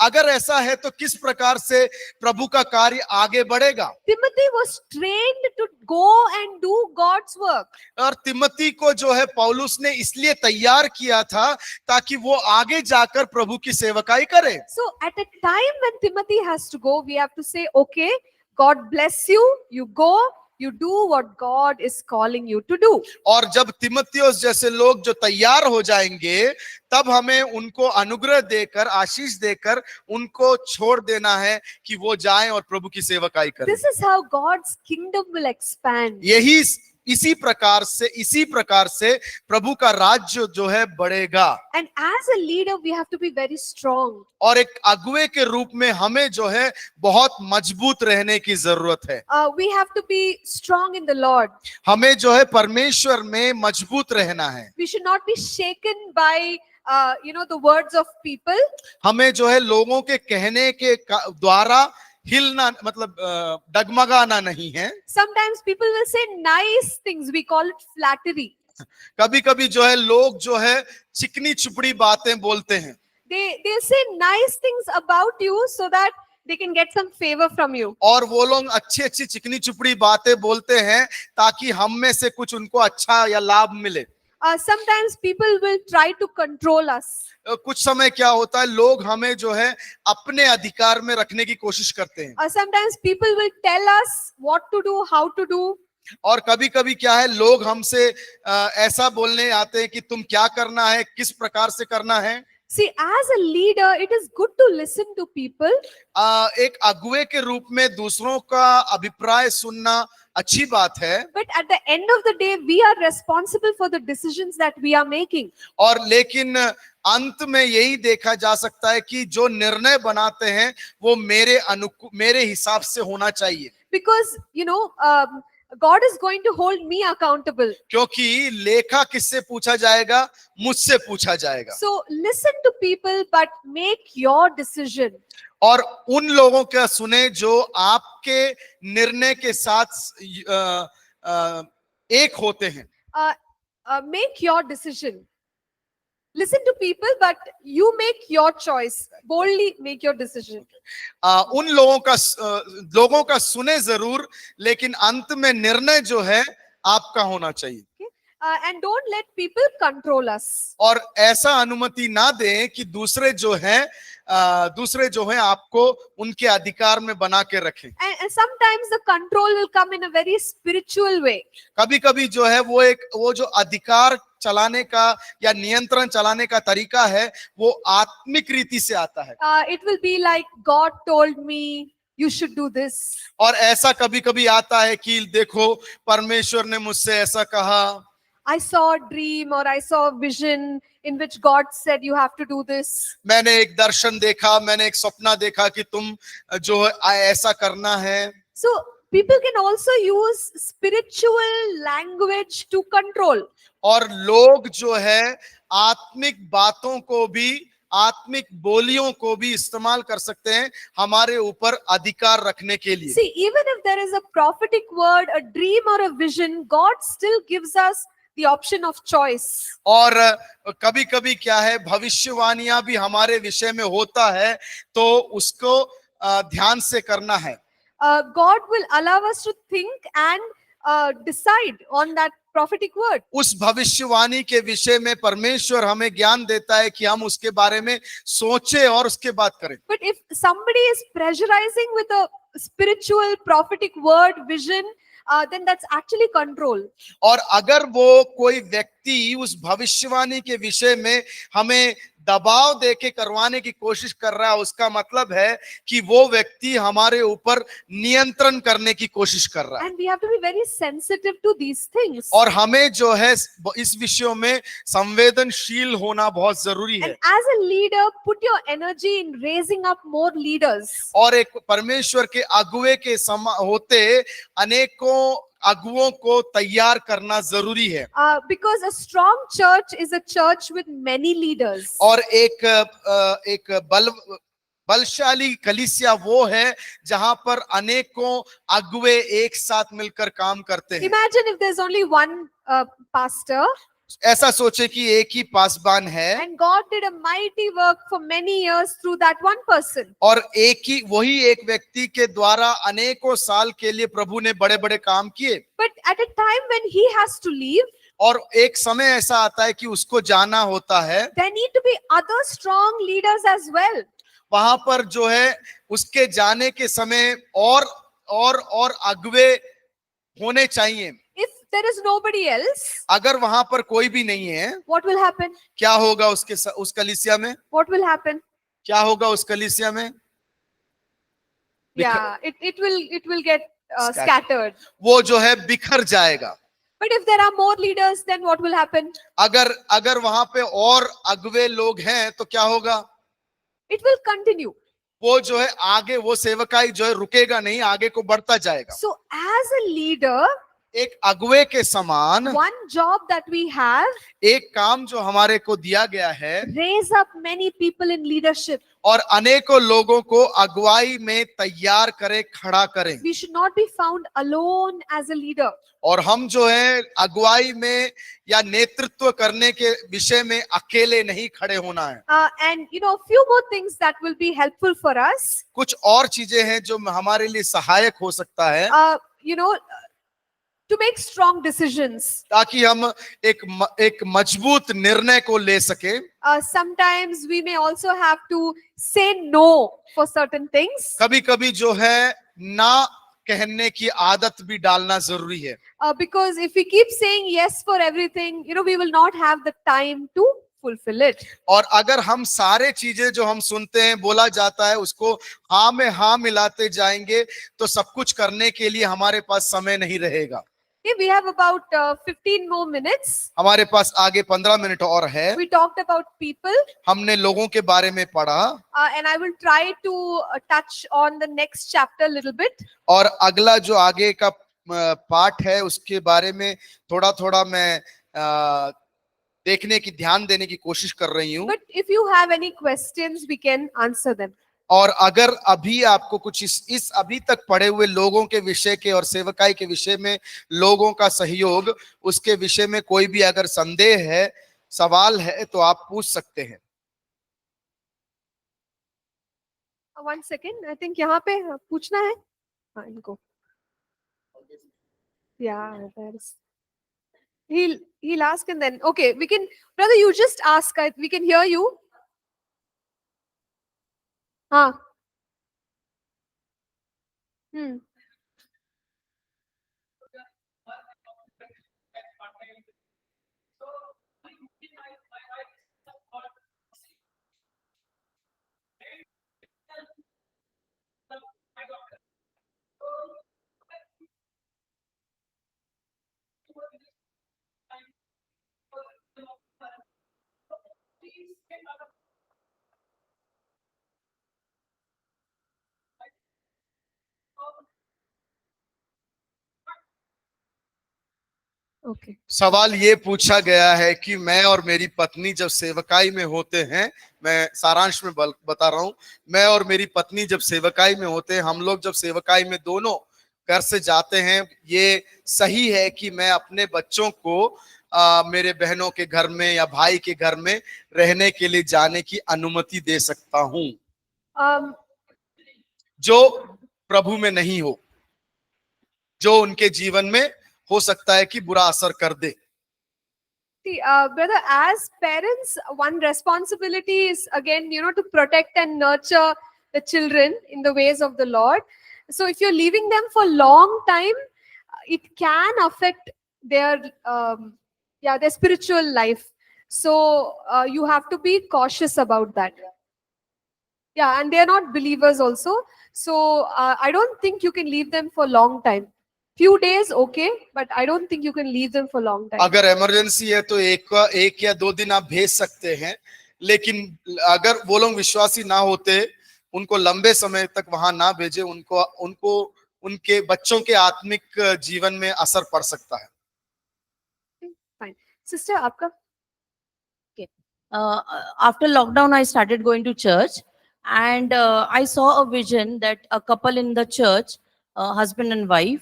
अगर ऐसा है तो किस प्रकार से प्रभु का कार्य आगे बढ़ेगा? Timothy was trained to go and do God's work. और तिमोथी को जो है पौलुस ने इसलिए तैयार किया था ताकि वो आगे जाकर प्रभु की सेवकाई करे। So at a time when Timothy has to go, we have to say, okay, God bless you, you go, You do what God is calling you to do. और जब तीमुथियुस जैसे लोग जो तैयार हो जाएंगे, तब हमें उनको अनुग्रह देकर, आशीष देकर उनको छोड़ देना है कि वो जाएं और प्रभु की सेवकाई करें। This is how God's kingdom will expand. यही इसी प्रकार से प्रभु का राज्य जो है बढ़ेगा। And as a leader, we have to be very strong. और एक अगुवे के रूप में हमें जो है बहुत मजबूत रहने की जरूरत है। We have to be strong in the Lord. हमें जो है परमेश्वर में मजबूत रहना है। We should not be shaken by the words of people. हमें जो है लोगों के कहने के द्वारा हिलना, मतलब डगमगाना नहीं है। Sometimes people will say nice things. We call it flattery. कभी कभी जो है लोग जो है चिकनी चुपड़ी बातें बोलते हैं। They say nice things about you so that they can get some favor from you. और वो लोग अच्छी अच्छी चिकनी चुपड़ी बातें बोलते हैं ताकि हम में से कुछ उनको अच्छा या लाभ मिले। Sometimes people will try to control us. कुछ समय क्या होता है, लोग हमें जो है अपने अधिकार में रखने की कोशिश करते हैं। Sometimes people will tell us what to do, how to do. और कभी कभी क्या है, लोग हमसे ऐसा बोलने आते हैं कि तुम क्या करना है, किस प्रकार से करना है। See, as a leader, it is good to listen to people. एक अगुवे के रूप में दूसरों का अभिप्राय सुनना अच्छी बात है। But at the end of the day, we are responsible for the decisions that we are making. और लेकिन अंत में यही देखा जा सकता है कि जो निर्णय बनाते हैं वो मेरे हिसाब से होना चाहिए। Because, God is going to hold me accountable. क्योंकि लेखा किससे पूछा जाएगा? मुझसे पूछा जाएगा। So listen to people, but make your decision. और उन लोगों का सुने जो आपके निर्णय के साथ एक होते हैं। Make your decision. Listen to people, but you make your choice. Boldly make your decision. उन लोगों का सुने जरूर, लेकिन अंत में निर्णय जो है आपका होना चाहिए। And don't let people control us. और ऐसा अनुमति ना दें कि दूसरे जो हैं आपको उनके अधिकार में बना के रखें। And sometimes the control will come in a very spiritual way. कभी कभी जो है वो जो अधिकार चलाने का या नियंत्रण चलाने का तरीका है वो आत्मिक रीति से आता है। It will be like, God told me you should do this. और ऐसा कभी कभी आता है कि देखो परमेश्वर ने मुझसे ऐसा कहा। I saw a dream or I saw a vision in which God said you have to do this. मैंने एक दर्शन देखा, मैंने एक सपना देखा कि तुम जो है ऐसा करना है। So people can also use spiritual language to control. और लोग जो है आत्मिक बातों को भी, आत्मिक बोलियों को भी इस्तेमाल कर सकते हैं हमारे ऊपर अधिकार रखने के लिए। See, even if there is a prophetic word, a dream or a vision, God still gives us the option of choice. और कभी कभी क्या है, भविष्यवाणियां भी हमारे विषय में होता है तो उसको ध्यान से करना है। God will allow us to think and decide on that prophetic word. उस भविष्यवाणी के विषय में परमेश्वर हमें ज्ञान देता है कि हम उसके बारे में सोचें और उसके बाद करें। But if somebody is pressurizing with a spiritual prophetic word, vision, then that's actually control. और अगर वो कोई व्यक्ति उस भविष्यवाणी के विषय में हमें दबाव देके करवाने की कोशिश कर रहा है, उसका मतलब है कि वो व्यक्ति हमारे ऊपर नियंत्रण करने की कोशिश कर रहा है। And we have to be very sensitive to these things. और हमें जो है इस विषयों में संवेदनशील होना बहुत जरूरी है। And as a leader, put your energy in raising up more leaders. और एक परमेश्वर के अगुवे के होते अनेकों अगुवों को तैयार करना जरूरी है। Because a strong church is a church with many leaders. और एक बलशाली कलीसिया वो है जहां पर अनेकों अगुवे एक साथ मिलकर काम करते हैं। Imagine if there's only one pastor. ऐसा सोचे कि एक ही पासबान है And God did a mighty work for many years through that one person. और वही एक व्यक्ति के द्वारा अनेकों साल के लिए प्रभु ने बड़े बड़े काम किए। But at a time when he has to leave, और एक समय ऐसा आता है कि उसको जाना होता है। there need to be other strong leaders as well. वहां पर जो है उसके जाने के समय और अगुवे होने चाहिए। If there is nobody else, अगर वहां पर कोई भी नहीं है, what will happen? क्या होगा उस कलीसिया में? What will happen? क्या होगा उस कलीसिया में? Yeah, it will get Scattered. scattered. वो जो है बिखर जाएगा। But if there are more leaders, then what will happen? अगर वहां पे और अगुवे लोग हैं तो क्या होगा? It will continue. वो जो है आगे, वो सेवकाई जो है रुकेगा नहीं, आगे को बढ़ता जाएगा। So as a leader, एक अगुवे के समान one job that we have, एक काम जो हमारे को दिया गया है, raise up many people in leadership. और अनेकों लोगों को अगुवाई में तैयार करे, खड़ा करें। We should not be found alone as a leader. और हम जो है अगुवाई में या नेतृत्व करने के विषय में अकेले नहीं खड़े होना है। And few more things that will be helpful for us. कुछ और चीजें हैं जो हमारे लिए सहायक हो सकता है, To make strong decisions. ताकि हम एक मजबूत निर्णय को ले सके। Sometimes we may also have to say no for certain things. कभी कभी जो है ना कहने की आदत भी डालना जरूरी है। Because if we keep saying yes for everything, we will not have the time to fulfill it. और अगर हम सारे चीजें जो हम सुनते हैं, बोला जाता है, उसको हाँ में हाँ मिलाते जाएंगे तो सब कुछ करने के लिए हमारे पास समय नहीं रहेगा। Okay, we have about 15 more minutes. हमारे पास आगे 15 मिनट और है। We talked about people. हमने लोगों के बारे में पढ़ा, And I will try to touch on the next chapter a little bit. और अगला जो आगे का पाठ है उसके बारे में थोड़ा थोड़ा मैं देखने की, ध्यान देने की कोशिश कर रही हूँ। But if you have any questions, we can answer them. और अगर अभी आपको कुछ इस अभी तक पढ़े हुए लोगों के विषय के और सेवकाई के विषय में, लोगों का सहयोग, उसके विषय में कोई भी अगर संदेह है, सवाल है, तो आप पूछ सकते हैं। 1 second, I think यहाँ पे पूछना है। हाँ, इनको। Yeah, there's. He'll ask and then okay, we can, brother, you just ask. We can hear you. हाँ. Okay. सवाल ये पूछा गया है कि मैं और मेरी पत्नी जब सेवकाई में होते हैं, मैं सारांश में बता रहा हूं, मैं और मेरी पत्नी जब सेवकाई में होते हैं, हम लोग जब सेवकाई में दोनों घर से जाते हैं, ये सही है कि मैं अपने बच्चों को मेरे बहनों के घर में या भाई के घर में रहने के लिए जाने की अनुमति दे सकता हूं, जो प्रभु में नहीं हो, जो उनके जीवन में हो सकता है कि बुरा असर कर दे। See, brother, as parents, one responsibility is again, to protect and nurture the children in the ways of the Lord. So if you're leaving them for a long time, it can affect their spiritual life. So you have to be cautious about that. Yeah, and they are not believers also. So I don't think you can leave them for a long time. Few days, okay, but I don't think you can leave them for a long time. अगर emergency है तो एक या 2 दिन आप भेज सकते हैं, लेकिन अगर वो लोग विश्वासी ना होते, उनको लंबे समय तक वहां ना भेजे, उनको उनके बच्चों के आत्मिक जीवन में असर पड़ सकता है। Fine. Sister, आपका? Okay. After lockdown, I started going to church, and I saw a vision that a couple in the church, husband and wife,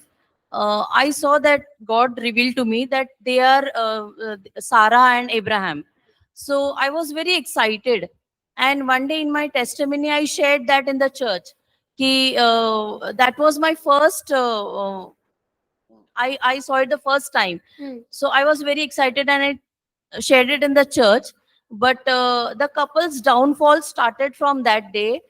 I saw that God revealed to me that they are Sarah and Abraham. So I was very excited. And one day in my testimony, I shared that in the church. That was my first, I saw it the first time. So I was very excited and I shared it in the church. But the couple's downfall started from that day.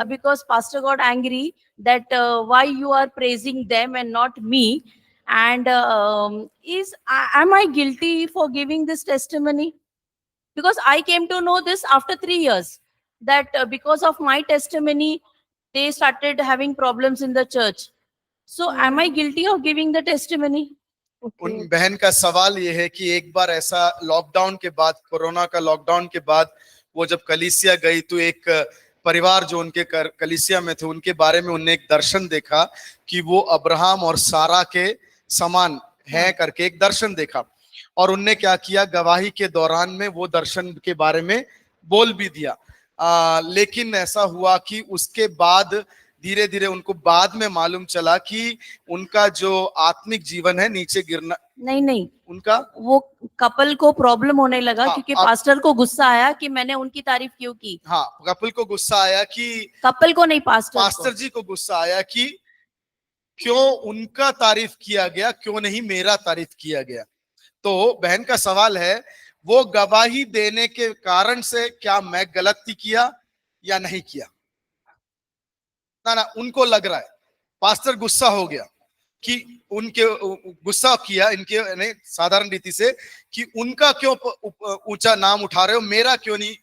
Because pastor got angry that why you are praising them and not me. And am I guilty for giving this testimony? Because I came to know this after 3 years, that because of my testimony, they started having problems in the church. So am I guilty of giving the testimony? Okay. उन बहन का सवाल ये है कि एक बार ऐसा lockdown के बाद, कोरोना का लॉकडाउन के बाद वो जब कलीसिया गई तो एक परिवार जो उनके कलीसिया में थे उनके बारे में उन्हें एक दर्शन देखा कि वो अब्राहम और सारा के समान है करके एक दर्शन देखा। और उनने क्या किया, गवाही के दौरान में वो दर्शन के बारे में बोल भी दिया। लेकिन ऐसा हुआ कि उसके बाद धीरे धीरे उनको बाद में मालूम चला कि उनका जो आत्मिक जीवन है नीचे गिरना, नहीं, उनका वो कपल को प्रॉब्लम होने लगा हाँ, क्योंकि अब- पास्टर को गुस्सा आया कि मैंने उनकी तारीफ क्यों की। हाँ, कपिल को गुस्सा आया कि कपल को नहीं, पास्टर पास्टर जी को गुस्सा आया कि क्यों उनका तारीफ किया गया, क्यों नहीं मेरा तारीफ किया गया। तो बहन का सवाल है, वो गवाही देने के कारण से क्या मैं गलती किया या नहीं किया? ना, उनको लग रहा है पास्टर गुस्सा हो गया कि उनके गुस्सा किया इनके नहीं साधारण रीति से कि उनका क्यों ऊंचा नाम उठा रहे हो, मेरा क्यों नहीं।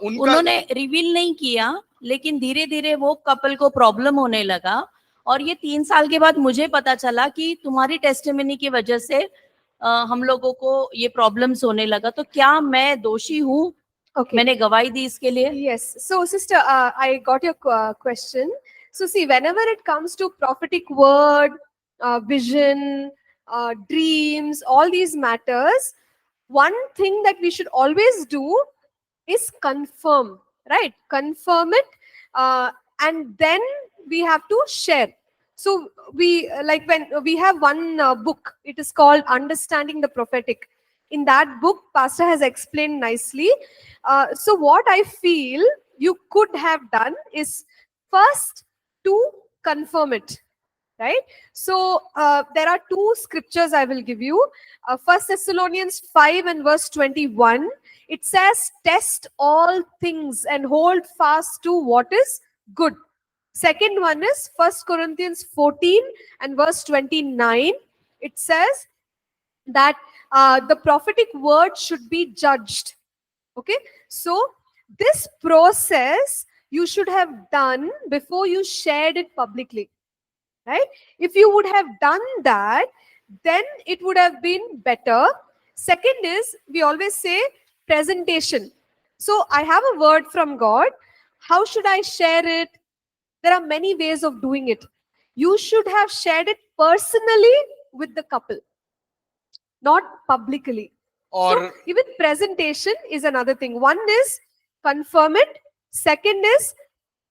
उन्होंने रिवील नहीं किया, लेकिन धीरे धीरे वो कपल को प्रॉब्लम होने लगा। और ये 3 साल के बाद मुझे पता चला कि तुम्हारी टेस्टिमनी की वजह से हम लोगों को ये प्रॉब्लम्स होने लगा। तो क्या मैं दोषी हूँ? Okay. मैंने गवाही दी इसके लिए। Yes. So, sister, I got your question. So, see, whenever it comes to prophetic word, vision, dreams, all these matters, one thing that we should always do is confirm, right? Confirm it, and then we have to share. So, we like when we have one book, it is called Understanding the Prophetic. In that book, Pastor has explained nicely. So what I feel you could have done is first to confirm it, right? So there are 2 scriptures I will give you. 1 Thessalonians 5 and verse 21. It says, test all things and hold fast to what is good. Second one is 1 Corinthians 14 and verse 29. It says that the prophetic word should be judged. Okay, so this process you should have done before you shared it publicly, right? If you would have done that, then it would have been better. Second is, we always say presentation. So I have a word from God. How should I share it? There are many ways of doing it. You should have shared it personally with the couple, not publicly. और So even presentation is another thing. One is confirm it. Second is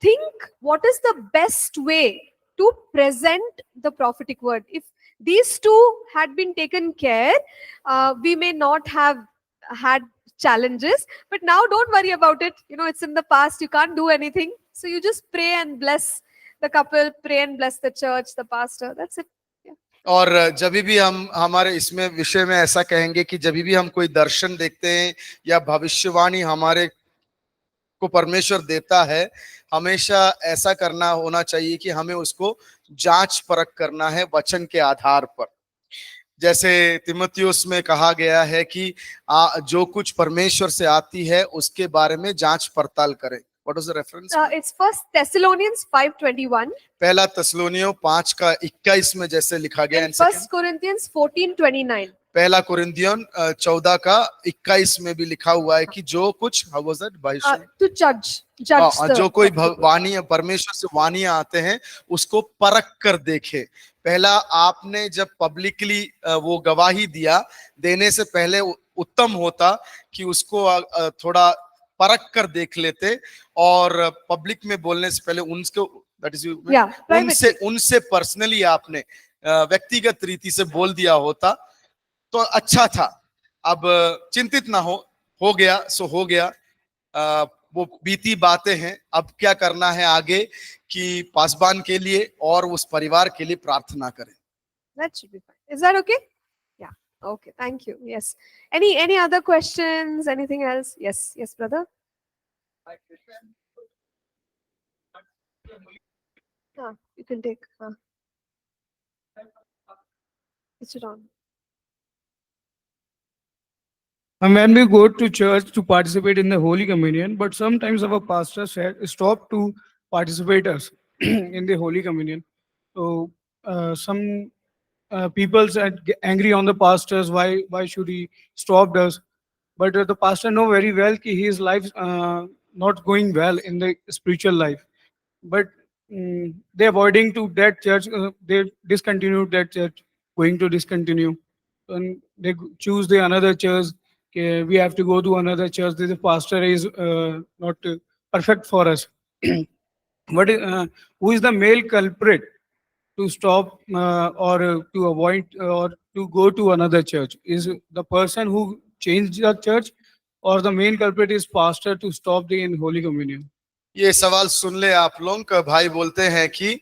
think what is the best way to present the prophetic word. If these 2 had been taken care, we may not have had challenges. But now don't worry about it. You know, it's in the past. You can't do anything. So you just pray and bless the couple, pray and bless the church, the pastor. That's it. और जब भी हम हमारे इसमें विषय में ऐसा कहेंगे कि जब भी हम कोई दर्शन देखते हैं या भविष्यवाणी हमारे को परमेश्वर देता है, हमेशा ऐसा करना होना चाहिए कि हमें उसको जांच परख करना है वचन के आधार पर। जैसे तिमुथियुस में कहा गया है कि जो कुछ परमेश्वर से आती है उसके बारे में जांच पड़ताल करें। What was the reference? It's 1 Thessalonians 5:21. पहला तस्सलोनियों 5 का 21 में जैसे लिखा गया। And 1 Corinthians 14:29. पहला कुरिन्थियन 14 का 21 में भी लिखा हुआ है कि जो कुछ how was that? To judge जो कोई वाणी परमेश्वर से वाणियां आते हैं उसको परख कर देखे। पहला आपने जब पब्लिकली वो गवाही दिया, देने से पहले उत्तम होता कि उसको थोड़ा परख कर देख लेते और पब्लिक में बोलने से पहले उनको दैट इज उनसे पर्सनली आपने व्यक्तिगत रीति से बोल दिया होता तो अच्छा था। अब चिंतित ना हो गया सो हो गया, वो बीती बातें हैं। अब क्या करना है आगे कि पासबान के लिए और उस परिवार के लिए प्रार्थना करें। That should be fine. Is that okay? Yeah. Okay. Thank you. Yes. Any other questions? Anything else? Yes. Yes, brother. You can take. Is it on? And when we go to church to participate in the Holy Communion, but sometimes our pastor said, stop to participate us in the Holy Communion. So some people said angry on the pastors. Why should he stop us? But the pastor know very well that his life not going well in the spiritual life. But they avoiding to that church. They discontinued that church, going to discontinue, and they choose the another church. Okay, we have to go to another church. The pastor is not perfect for us. Who is the male culprit to stop or to avoid or to go to another church? Is the person who changed the church, or the main culprit is pastor to stop the in Holy Communion? ये सवाल सुन ले आप लोग का भाई बोलते हैं कि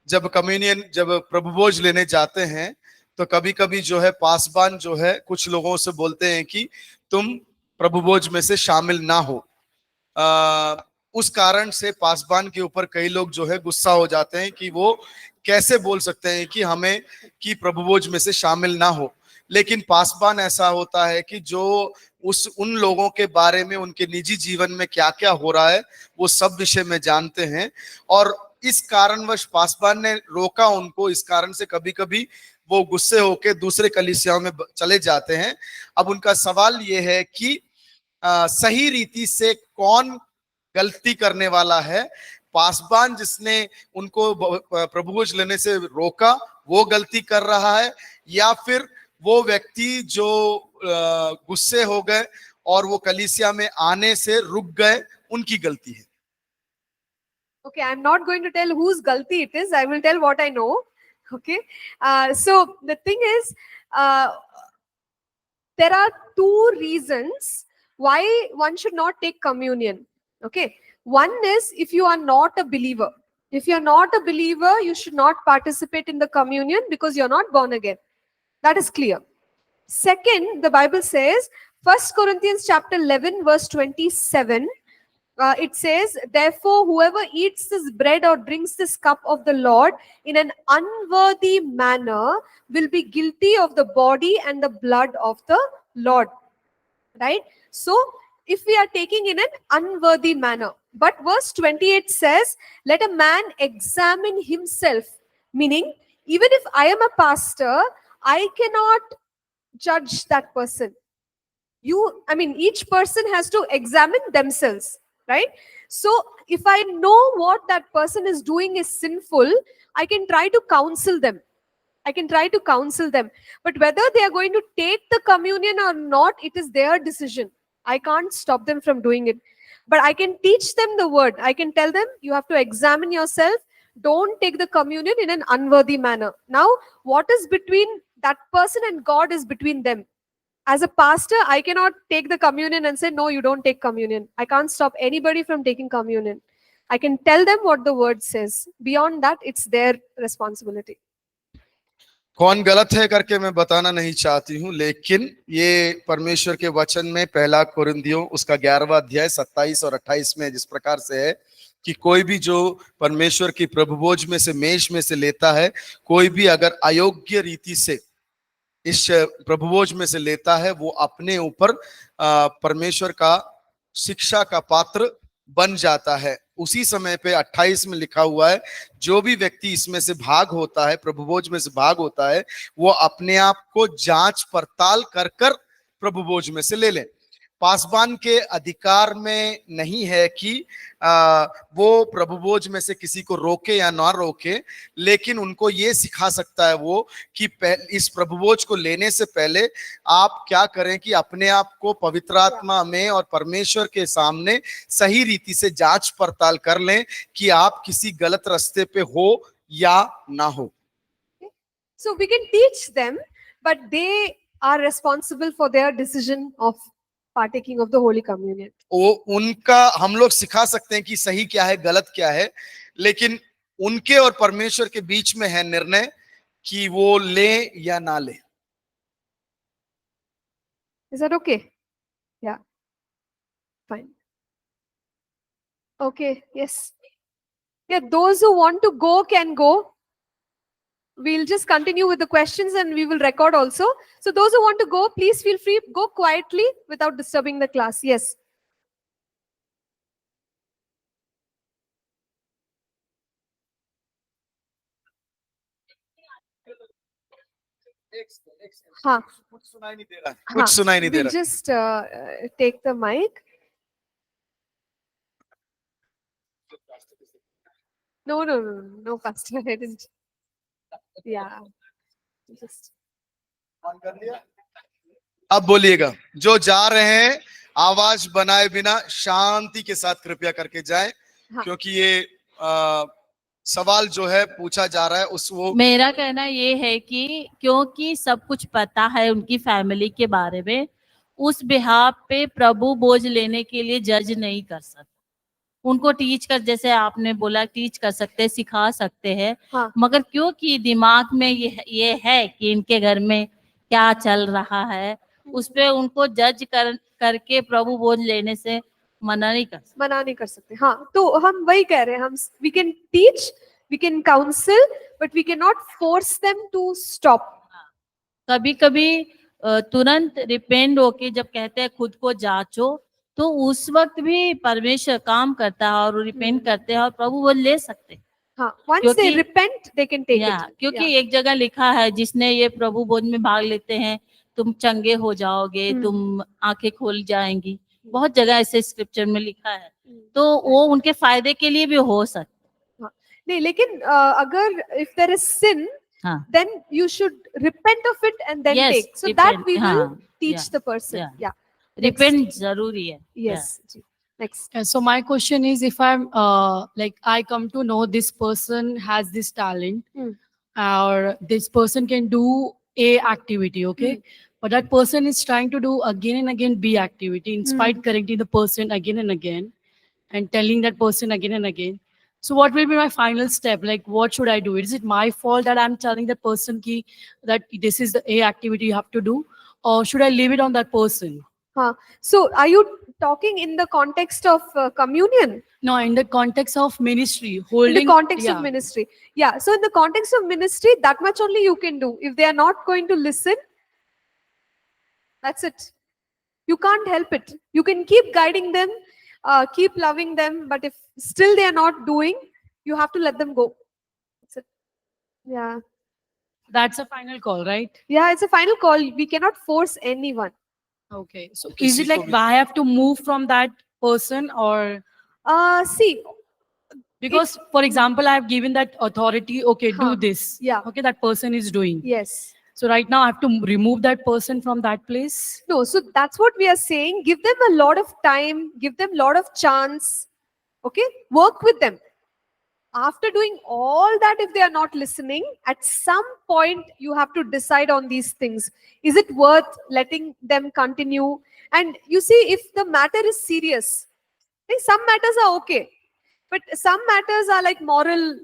जब कम्युनियन जब प्रभु भोज लेने जाते हैं तो कभी कभी जो है पासबान जो है कुछ लोगों से बोलते हैं कि तुम प्रभु भोज में से शामिल ना हो। उस कारण से पासबान के ऊपर कई लोग जो है गुस्सा हो जाते हैं कि वो कैसे बोल सकते हैं कि हमें कि प्रभु भोज में से शामिल ना हो। लेकिन पासबान ऐसा होता है कि जो उन लोगों के बारे में उनके निजी जीवन में क्या क्या हो रहा है वो सब विषय में जानते हैं, और इस कारणवश पासबान ने रोका उनको। इस कारण से कभी कभी वो गुस्से होकर दूसरे कलीसियाओं में चले जाते हैं। अब उनका सवाल ये है कि सही रीति से कौन गलती करने वाला है? पासबान जिसने उनको प्रभु भोज लेने से रोका वो गलती कर रहा है, या फिर वो व्यक्ति जो गुस्से हो गए और वो कलीसिया में आने से रुक गए उनकी गलती है? Okay, I'm not going to tell whose galti it is. I will tell what I know. Okay, so the thing is, there are two reasons why one should not take communion. Okay, one is if you are not a believer. If you're not a believer, you should not participate in the communion because you're not born again. That is clear. Second, the Bible says, 1 Corinthians chapter 11, verse 27, it says, therefore, whoever eats this bread or drinks this cup of the Lord in an unworthy manner will be guilty of the body and the blood of the Lord. Right? So, if we are taking in an unworthy manner. But verse 28 says, let a man examine himself. Meaning, even if I am a pastor, I cannot judge that person. Each person has to examine themselves, right? So if I know what that person is doing is sinful, I can try to counsel them. But whether they are going to take the communion or not, it is their decision. I can't stop them from doing it. But I can teach them the word. I can tell them, you have to examine yourself. Don't take the communion in an unworthy manner. Now, what is between that person and God is between them. As a pastor, I cannot take the communion and say, no, you don't take communion. I can't stop anybody from taking communion. I can tell them what the word says. Beyond that, it's their responsibility. कौन गलत है करके मैं बताना नहीं चाहती हूँ, लेकिन ये परमेश्वर के वचन में पहला कुरिन्थियों उसका 11वां अध्याय 27 और 28 में जिस प्रकार से है कि कोई भी जो परमेश्वर की प्रभुभोज में से मेज में से लेता है, कोई भी अगर अयोग्य रीति से इस प्रभुभोज में से लेता है, वो अपने ऊपर परमेश्वर का शिक्षा का पात्र बन जाता है। उसी समय पे 28 में लिखा हुआ है, जो भी व्यक्ति इसमें से भाग होता है, प्रभुभोज में से भाग होता है, वो अपने आप को जांच पड़ताल कर कर प्रभुभोज में से ले ले। पासबान के अधिकार में नहीं है कि वो प्रभुभोज में से किसी को रोके या ना रोके, लेकिन उनको ये सिखा सकता है वो कि इस प्रभुभोज को लेने से पहले आप क्या करें कि अपने आप को पवित्र आत्मा में और परमेश्वर के सामने सही रीति से जांच पड़ताल कर लें कि आप किसी गलत रास्ते पे हो या ना हो। So we can teach them, but they are responsible for their decision of partaking of the Holy Communion. वो उनका हम लोग सिखा सकते हैं कि सही क्या है गलत क्या है, लेकिन उनके और परमेश्वर के बीच में है निर्णय कि वो ले या ना ले। Is that okay? Yeah. Fine. Okay. Yes. Yeah. Those who want to go can go. we'll just continue with the questions and we will record also. So those who want to go, please feel free, go quietly without disturbing the class. Yes. हाँ, कुछ सुनाई नहीं दे रहा है, कुछ सुनाई नहीं दे we'll रहा है। just take the mic. No, Pastor, I didn't. Yeah. Just. अब बोलिएगा, जो जा रहे हैं आवाज बनाए बिना शांति के साथ कृपया करके जाएं, हाँ। क्योंकि ये सवाल जो है पूछा जा रहा है उस वो मेरा कहना ये है कि क्योंकि सब कुछ पता है उनकी फैमिली के बारे में, उस बिहाफ पे प्रभु बोझ लेने के लिए जज नहीं कर सकते। उनको टीच कर, जैसे आपने बोला, टीच कर सकते हैं, सिखा सकते हैं, हाँ। मगर क्योंकि दिमाग में ये है कि इनके घर में क्या चल रहा है, उस पे उनको जज करके प्रभु बोझ लेने से मना नहीं कर सकते। हाँ, तो हम वही कह रहे हैं, हम we can teach, we can counsel, but we cannot force them to stop. कभी कभी तुरंत रिपेंड होके जब कहते हैं खुद को जांचो, तो उस वक्त भी परमेश्वर काम करता है और रिपेंट करते हैं और प्रभु वो ले सकते हैं। हाँ, once they क्योंकि- repent, they can take it. क्योंकि एक जगह लिखा है, जिसने ये प्रभु बोझ में भाग लेते हैं तुम चंगे हो जाओगे, तुम आंखें खोल जाएंगी। बहुत जगह ऐसे स्क्रिप्चर में लिखा है, तो वो उनके फायदे के लिए भी हो सकता है। नहीं, लेकिन अगर if there is sin, हाँ, then you should repent of it and then Yes, take. So repent, that we will हाँ, teach yeah, the person. yeah. Yeah. Repent जरूरी है। Yes. Ji. Next. So my question is, if I'm like I come to know this person has this talent, or this person can do A activity, okay, but that person is trying to do again and again B activity, in spite correcting the person again and again, and telling that person again and again. So what will be my final step? Like, what should I do? Is it my fault that I'm telling that person that this is the A activity you have to do, or should I leave it on that person? So are you talking in the context of communion? No, in the context of ministry, In holding. the context yeah. of ministry. Yeah. So in the context of ministry, that much only you can do. If they are not going to listen, that's it. You can't help it. You can keep guiding them, keep loving them, but if still they are not doing, you have to let them go. That's it. Yeah. That's a final call, right? Yeah, it's a final call. We cannot force anyone. Okay. So किसी is it को like भी- I have to move from that person, or See, because, for example, I have given that authority, okay, Huh. do this. Yeah. Okay, that person is doing. yes. So right now I have to remove that person from that place. No, so that's what we are saying. Give them a lot of time, give them a lot of chance. Okay, work with them. After doing all that, if they are not listening, at some point you have to decide on these things. Is it worth letting them continue? And you see, if the matter is serious, like some matters are okay, but some matters are like moral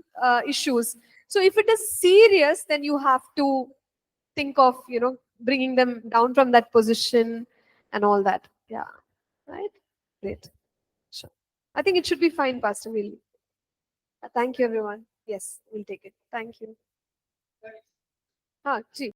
issues. So if it is serious, then you have to think of, bringing them down from that position and all that. Yeah. Right? Great. Sure. I think it should be fine, Pastor. Thank you, everyone. Yes, we'll take it. Thank you. Ji.